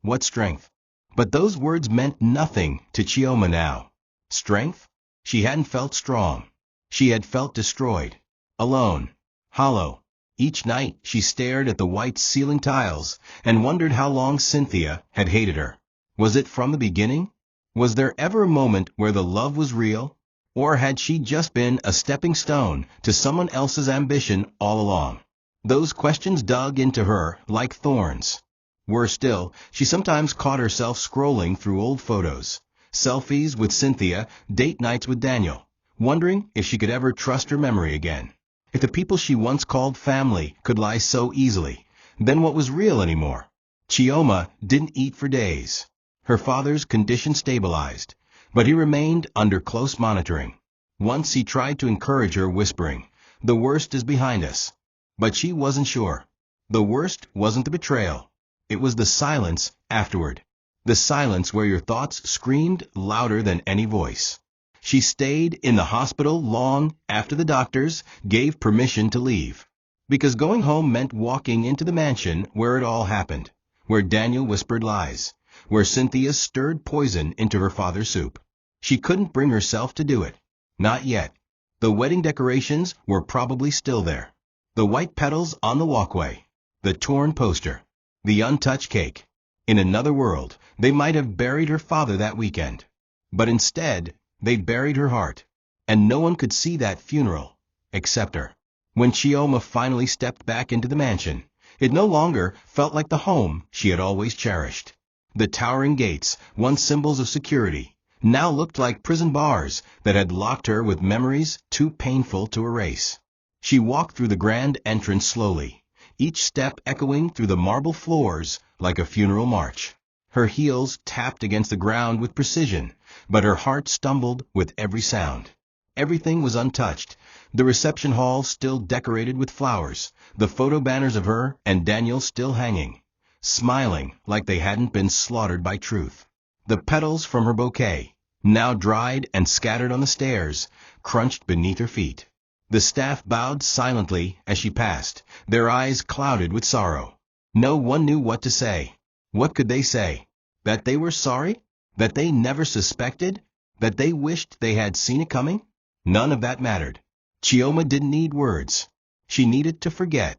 What strength! But those words meant nothing to Chioma now. Strength? She hadn't felt strong. She had felt destroyed. Alone. Hollow. Each night she stared at the white ceiling tiles and wondered how long Cynthia had hated her. Was it from the beginning? Was there ever a moment where the love was real? Or had she just been a stepping stone to someone else's ambition all along? Those questions dug into her like thorns. Worse still, she sometimes caught herself scrolling through old photos, selfies with Cynthia, date nights with Daniel, wondering if she could ever trust her memory again. If the people she once called family could lie so easily, then what was real anymore? Chioma didn't eat for days. Her father's condition stabilized, but he remained under close monitoring. Once he tried to encourage her, whispering, "The worst is behind us." But she wasn't sure. The worst wasn't the betrayal. It was the silence afterward. The silence where your thoughts screamed louder than any voice. She stayed in the hospital long after the doctors gave permission to leave. Because going home meant walking into the mansion where it all happened, where Daniel whispered lies, where Cynthia stirred poison into her father's soup. She couldn't bring herself to do it. Not yet. The wedding decorations were probably still there. The white petals on the walkway, the torn poster, the untouched cake. In another world, they might have buried her father that weekend. But instead, they buried her heart. And no one could see that funeral, except her. When Chioma finally stepped back into the mansion, it no longer felt like the home she had always cherished. The towering gates, once symbols of security, now looked like prison bars that had locked her with memories too painful to erase. She walked through the grand entrance slowly, each step echoing through the marble floors like a funeral march. Her heels tapped against the ground with precision, but her heart stumbled with every sound. Everything was untouched. The reception hall still decorated with flowers, the photo banners of her and Daniel still hanging, smiling like they hadn't been slaughtered by truth. The petals from her bouquet, now dried and scattered on the stairs, crunched beneath her feet. The staff bowed silently as she passed, their eyes clouded with sorrow. No one knew what to say. What could they say? That they were sorry? That they never suspected? That they wished they had seen it coming? None of that mattered. Chioma didn't need words. She needed to forget.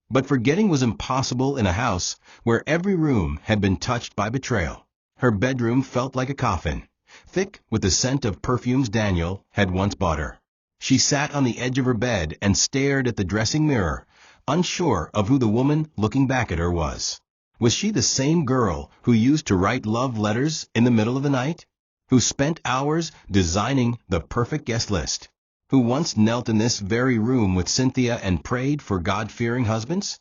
But forgetting was impossible in a house where every room had been touched by betrayal. Her bedroom felt like a coffin, thick with the scent of perfumes Daniel had once bought her. She sat on the edge of her bed and stared at the dressing mirror, unsure of who the woman looking back at her was. Was she the same girl who used to write love letters in the middle of the night? Who spent hours designing the perfect guest list? Who once knelt in this very room with Cynthia and prayed for God-fearing husbands?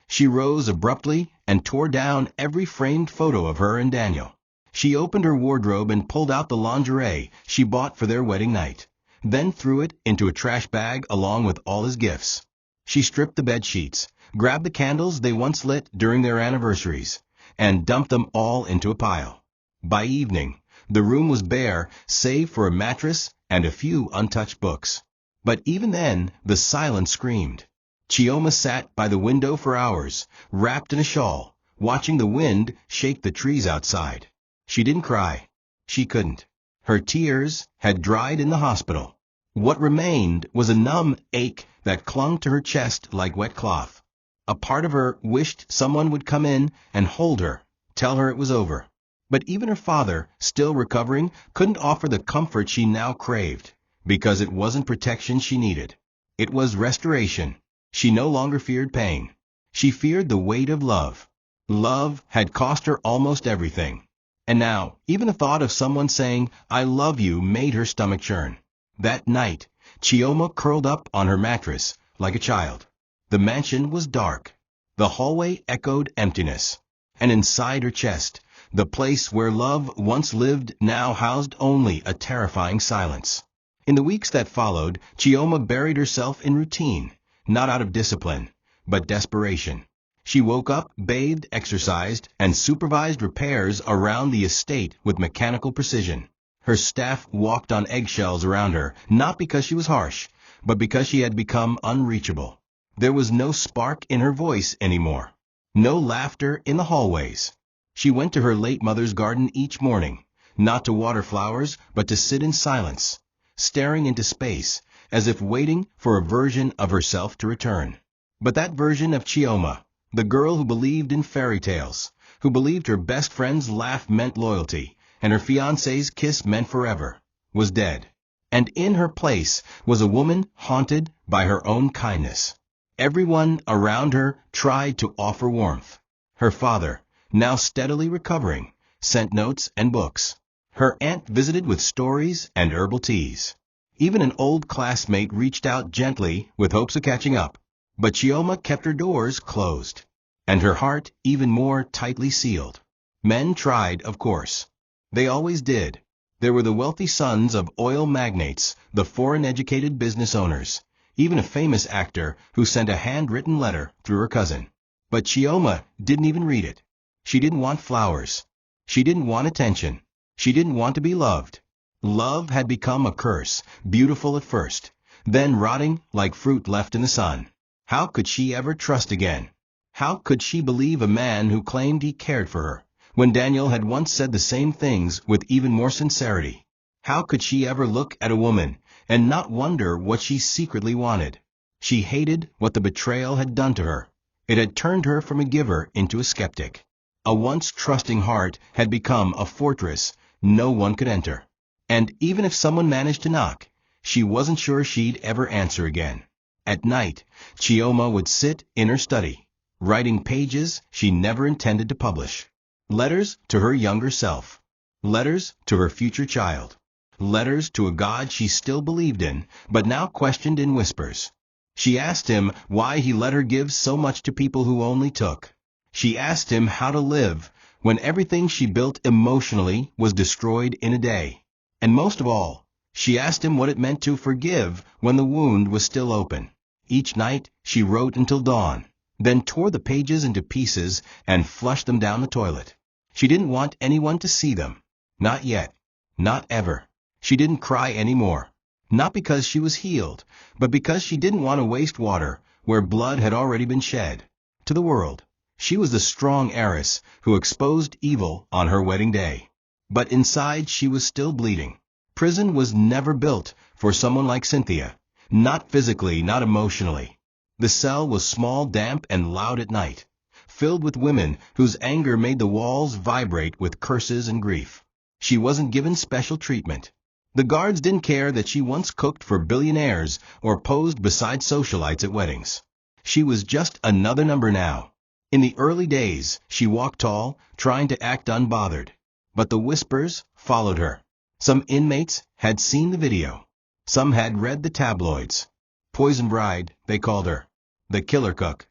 She rose abruptly and tore down every framed photo of her and Daniel. She opened her wardrobe and pulled out the lingerie she bought for their wedding night, then threw it into a trash bag along with all his gifts. She stripped the bed sheets, grabbed the candles they once lit during their anniversaries, and dumped them all into a pile. By evening, the room was bare save for a mattress and a few untouched books. But even then, the silence screamed. Chioma sat by the window for hours, wrapped in a shawl, watching the wind shake the trees outside. She didn't cry. She couldn't. Her tears had dried in the hospital. What remained was a numb ache that clung to her chest like wet cloth. A part of her wished someone would come in and hold her, tell her it was over. But even her father, still recovering, couldn't offer the comfort she now craved, because it wasn't protection she needed. It was restoration. She no longer feared pain. She feared the weight of love. Love had cost her almost everything. And now, even the thought of someone saying, "I love you," made her stomach churn. That night, Chioma curled up on her mattress like a child. The mansion was dark. The hallway echoed emptiness. And inside her chest, the place where love once lived now housed only a terrifying silence. In the weeks that followed, Chioma buried herself in routine, not out of discipline, but desperation. She woke up, bathed, exercised, and supervised repairs around the estate with mechanical precision. Her staff walked on eggshells around her, not because she was harsh, but because she had become unreachable. There was no spark in her voice anymore. No laughter in the hallways. She went to her late mother's garden each morning, not to water flowers, but to sit in silence, staring into space, as if waiting for a version of herself to return. But that version of Chioma, the girl who believed in fairy tales, who believed her best friend's laugh meant loyalty, and her fiancé's kiss meant forever, was dead. And in her place was a woman haunted by her own kindness. Everyone around her tried to offer warmth. Her father, now steadily recovering, sent notes and books. Her aunt visited with stories and herbal teas. Even an old classmate reached out gently with hopes of catching up. But Chioma kept her doors closed, and her heart even more tightly sealed. Men tried, of course. They always did. There were the wealthy sons of oil magnates, the foreign-educated business owners, even a famous actor who sent a handwritten letter through her cousin. But Chioma didn't even read it. She didn't want flowers. She didn't want attention. She didn't want to be loved. Love had become a curse, beautiful at first, then rotting like fruit left in the sun. How could she ever trust again? How could she believe a man who claimed he cared for her, when Daniel had once said the same things with even more sincerity? How could she ever look at a woman and not wonder what she secretly wanted? She hated what the betrayal had done to her. It had turned her from a giver into a skeptic. A once trusting heart had become a fortress no one could enter. And even if someone managed to knock, she wasn't sure she'd ever answer again. At night, Chioma would sit in her study, writing pages she never intended to publish. Letters to her younger self. Letters to her future child. Letters to a God she still believed in, but now questioned in whispers. She asked him why he let her give so much to people who only took. She asked him how to live when everything she built emotionally was destroyed in a day. And most of all, she asked him what it meant to forgive when the wound was still open. Each night, she wrote until dawn, then tore the pages into pieces and flushed them down the toilet. She didn't want anyone to see them. Not yet. Not ever. She didn't cry anymore. Not because she was healed, but because she didn't want to waste water where blood had already been shed. To the world, she was the strong heiress who exposed evil on her wedding day. But inside she was still bleeding. Prison was never built for someone like Cynthia. Not physically, not emotionally. The cell was small, damp, and loud at night, filled with women whose anger made the walls vibrate with curses and grief. She wasn't given special treatment. The guards didn't care that she once cooked for billionaires or posed beside socialites at weddings. She was just another number now. In the early days, she walked tall, trying to act unbothered. But the whispers followed her. Some inmates had seen the video. Some had read the tabloids. Poison bride, they called her. The killer cook.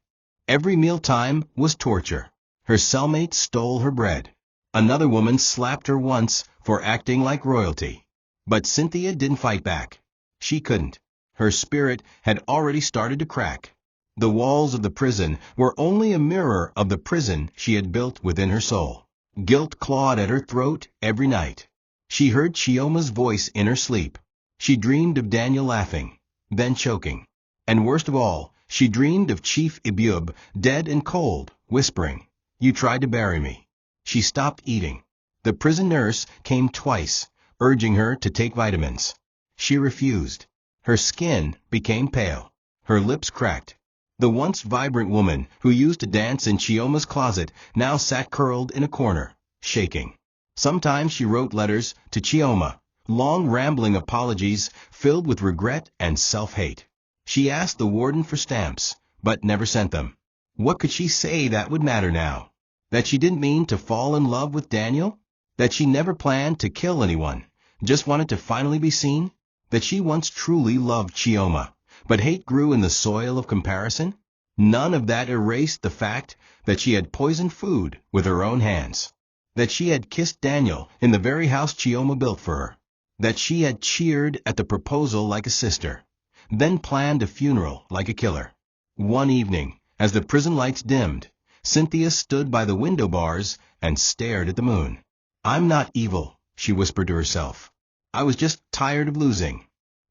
Every mealtime was torture. Her cellmate stole her bread. Another woman slapped her once for acting like royalty. But Cynthia didn't fight back. She couldn't. Her spirit had already started to crack. The walls of the prison were only a mirror of the prison she had built within her soul. Guilt clawed at her throat every night. She heard Chioma's voice in her sleep. She dreamed of Daniel laughing, then choking. And worst of all, she dreamed of Chief Ibub, dead and cold, whispering, "You tried to bury me." She stopped eating. The prison nurse came twice, urging her to take vitamins. She refused. Her skin became pale. Her lips cracked. The once vibrant woman who used to dance in Chioma's closet now sat curled in a corner, shaking. Sometimes she wrote letters to Chioma, long rambling apologies filled with regret and self-hate. She asked the warden for stamps, but never sent them. What could she say that would matter now? That she didn't mean to fall in love with Daniel? That she never planned to kill anyone, just wanted to finally be seen? That she once truly loved Chioma, but hate grew in the soil of comparison? None of that erased the fact that she had poisoned food with her own hands. That she had kissed Daniel in the very house Chioma built for her. That she had cheered at the proposal like a sister, then planned a funeral like a killer. One evening, as the prison lights dimmed, Cynthia stood by the window bars and stared at the moon. "I'm not evil," she whispered to herself. "I was just tired of losing."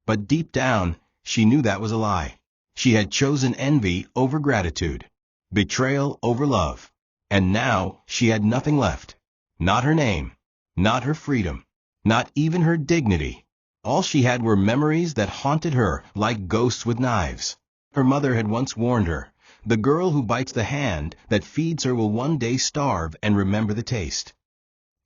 But deep down, she knew that was a lie. She had chosen envy over gratitude, betrayal over love. And now she had nothing left. Not her name, not her freedom, not even her dignity. All she had were memories that haunted her like ghosts with knives. Her mother had once warned her, the girl who bites the hand that feeds her will one day starve and remember the taste.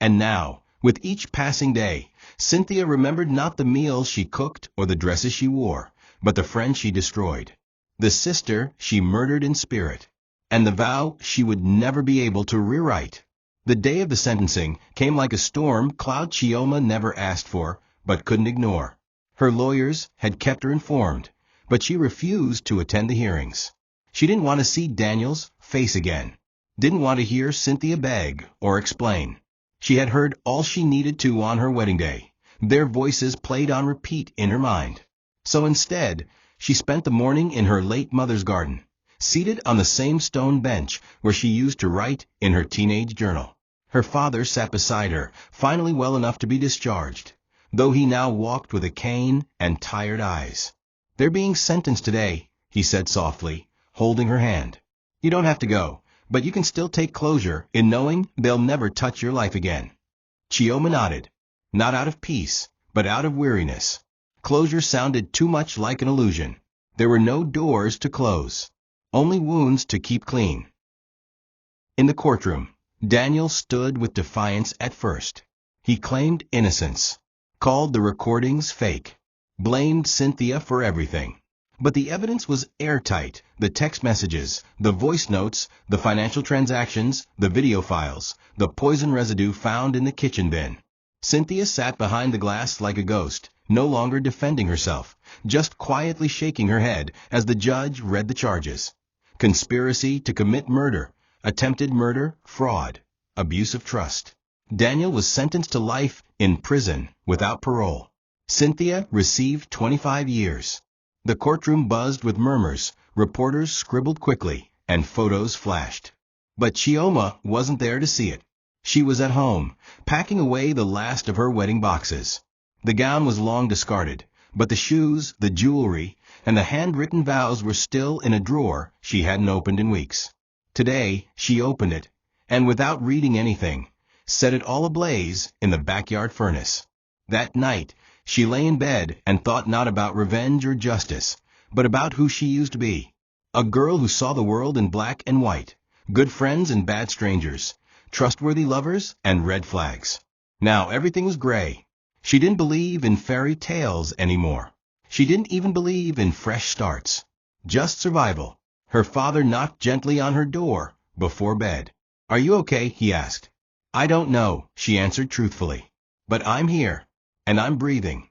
And now, with each passing day, Cynthia remembered not the meals she cooked or the dresses she wore, but the friend she destroyed, the sister she murdered in spirit. and the vow she would never be able to rewrite. The day of the sentencing came like a storm cloud Chioma never asked for, but couldn't ignore. Her lawyers had kept her informed, but she refused to attend the hearings. She didn't want to see Daniel's face again. Didn't want to hear Cynthia beg or explain. She had heard all she needed to on her wedding day. Their voices played on repeat in her mind. So instead, she spent the morning in her late mother's garden, seated on the same stone bench where she used to write in her teenage journal. Her father sat beside her, finally well enough to be discharged, though he now walked with a cane and tired eyes. "They're being sentenced today," he said softly, holding her hand. "You don't have to go, but you can still take closure in knowing they'll never touch your life again." Chioma nodded, not out of peace, but out of weariness. Closure sounded too much like an illusion. There were no doors to close, only wounds to keep clean. In the courtroom, Daniel stood with defiance at first. He claimed innocence, called the recordings fake, blamed Cynthia for everything. But the evidence was airtight: the text messages, the voice notes, the financial transactions, the video files, the poison residue found in the kitchen bin. Cynthia sat behind the glass like a ghost, no longer defending herself, just quietly shaking her head as the judge read the charges. Conspiracy to commit murder, attempted murder, fraud, abuse of trust. Daniel was sentenced to life in prison without parole. Cynthia received 25 years. The courtroom buzzed with murmurs, reporters scribbled quickly, and photos flashed. But Chioma wasn't there to see it. She was at home, packing away the last of her wedding boxes. The gown was long discarded, but the shoes, the jewelry, and the handwritten vows were still in a drawer she hadn't opened in weeks. Today, she opened it, and without reading anything, set it all ablaze in the backyard furnace. That night, she lay in bed and thought not about revenge or justice, but about who she used to be. A girl who saw the world in black and white, good friends and bad strangers, trustworthy lovers and red flags. Now everything was gray. She didn't believe in fairy tales anymore. She didn't even believe in fresh starts. Just survival. Her father knocked gently on her door before bed. "Are you okay?" he asked. "I don't know," she answered truthfully. "But I'm here, and I'm breathing."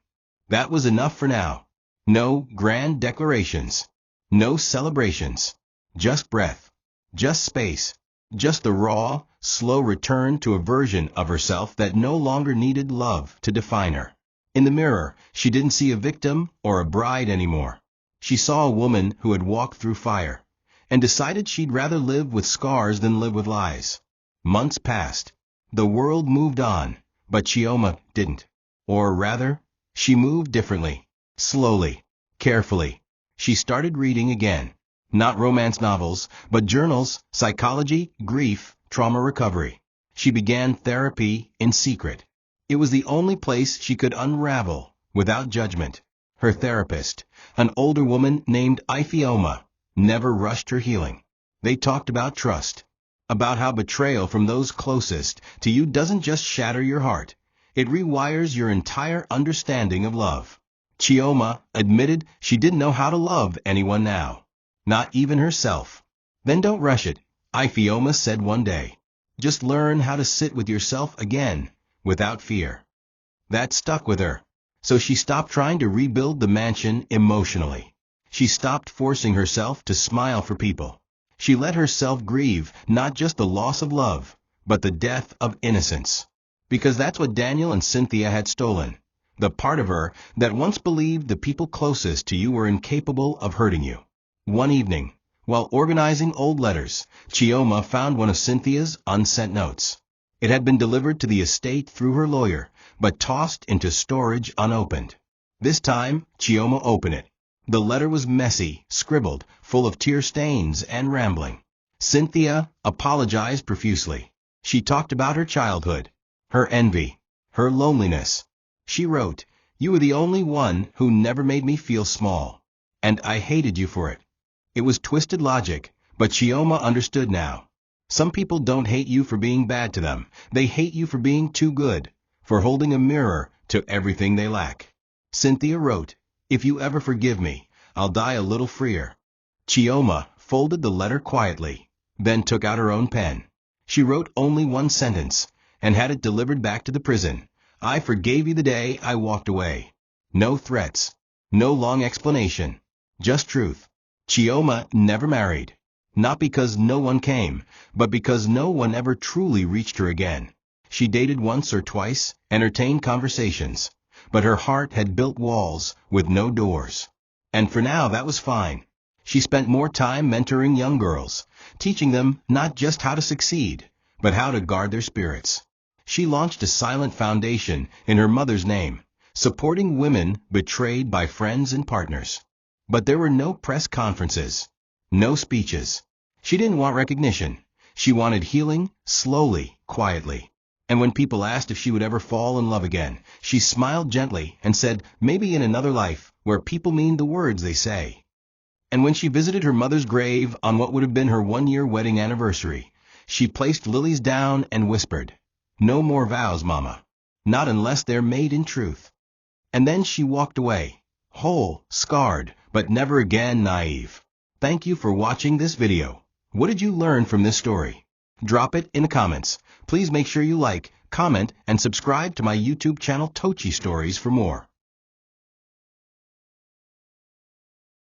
That was enough for now. No grand declarations. No celebrations. Just breath. Just space. Just the raw, slow return to a version of herself that no longer needed love to define her. In the mirror, she didn't see a victim or a bride anymore. She saw a woman who had walked through fire, and decided she'd rather live with scars than live with lies. Months passed. The world moved on, but Chioma didn't. Or rather, she moved differently. Slowly, carefully. She started reading again. Not romance novels, but journals, psychology, grief, trauma recovery. She began therapy in secret. It was the only place she could unravel without judgment. Her therapist, an older woman named Ifeoma, never rushed her healing. They talked about trust, about how betrayal from those closest to you doesn't just shatter your heart, it rewires your entire understanding of love. Chioma admitted she didn't know how to love anyone now. Not even herself. "Then don't rush it," Ifeoma said one day. "Just learn how to sit with yourself again, without fear." That stuck with her. So she stopped trying to rebuild the mansion emotionally. She stopped forcing herself to smile for people. She let herself grieve not just the loss of love, but the death of innocence. Because that's what Daniel and Cynthia had stolen. The part of her that once believed the people closest to you were incapable of hurting you. One evening, while organizing old letters, Chioma found one of Cynthia's unsent notes. It had been delivered to the estate through her lawyer, but tossed into storage unopened. This time, Chioma opened it. The letter was messy, scribbled, full of tear stains and rambling. Cynthia apologized profusely. She talked about her childhood, her envy, her loneliness. She wrote, "You were the only one who never made me feel small, and I hated you for it." It was twisted logic, but Chioma understood now. Some people don't hate you for being bad to them. They hate you for being too good, for holding a mirror to everything they lack. Cynthia wrote, "If you ever forgive me, I'll die a little freer." Chioma folded the letter quietly, then took out her own pen. She wrote only one sentence, and had it delivered back to the prison. I forgave you the day I walked away. No threats. No long explanation. Just truth. Chioma never married. Not because no one came, but because no one ever truly reached her again. She dated once or twice, entertained conversations, but her heart had built walls with no doors. And for now that was fine. She spent more time mentoring young girls, teaching them not just how to succeed, but how to guard their spirits. She launched a silent foundation in her mother's name, supporting women betrayed by friends and partners. But there were no press conferences, no speeches. She didn't want recognition. She wanted healing, slowly, quietly. And when people asked if she would ever fall in love again, she smiled gently and said, maybe in another life, where people mean the words they say. And when she visited her mother's grave on what would have been her one-year wedding anniversary, she placed lilies down and whispered, no more vows, Mama. Not unless they're made in truth. And then she walked away, whole, scarred, but never again naive. Thank you for watching this video. What did you learn from this story? Drop it in the comments. Please make sure you like, comment, and subscribe to my YouTube channel TOCHI Stories for more.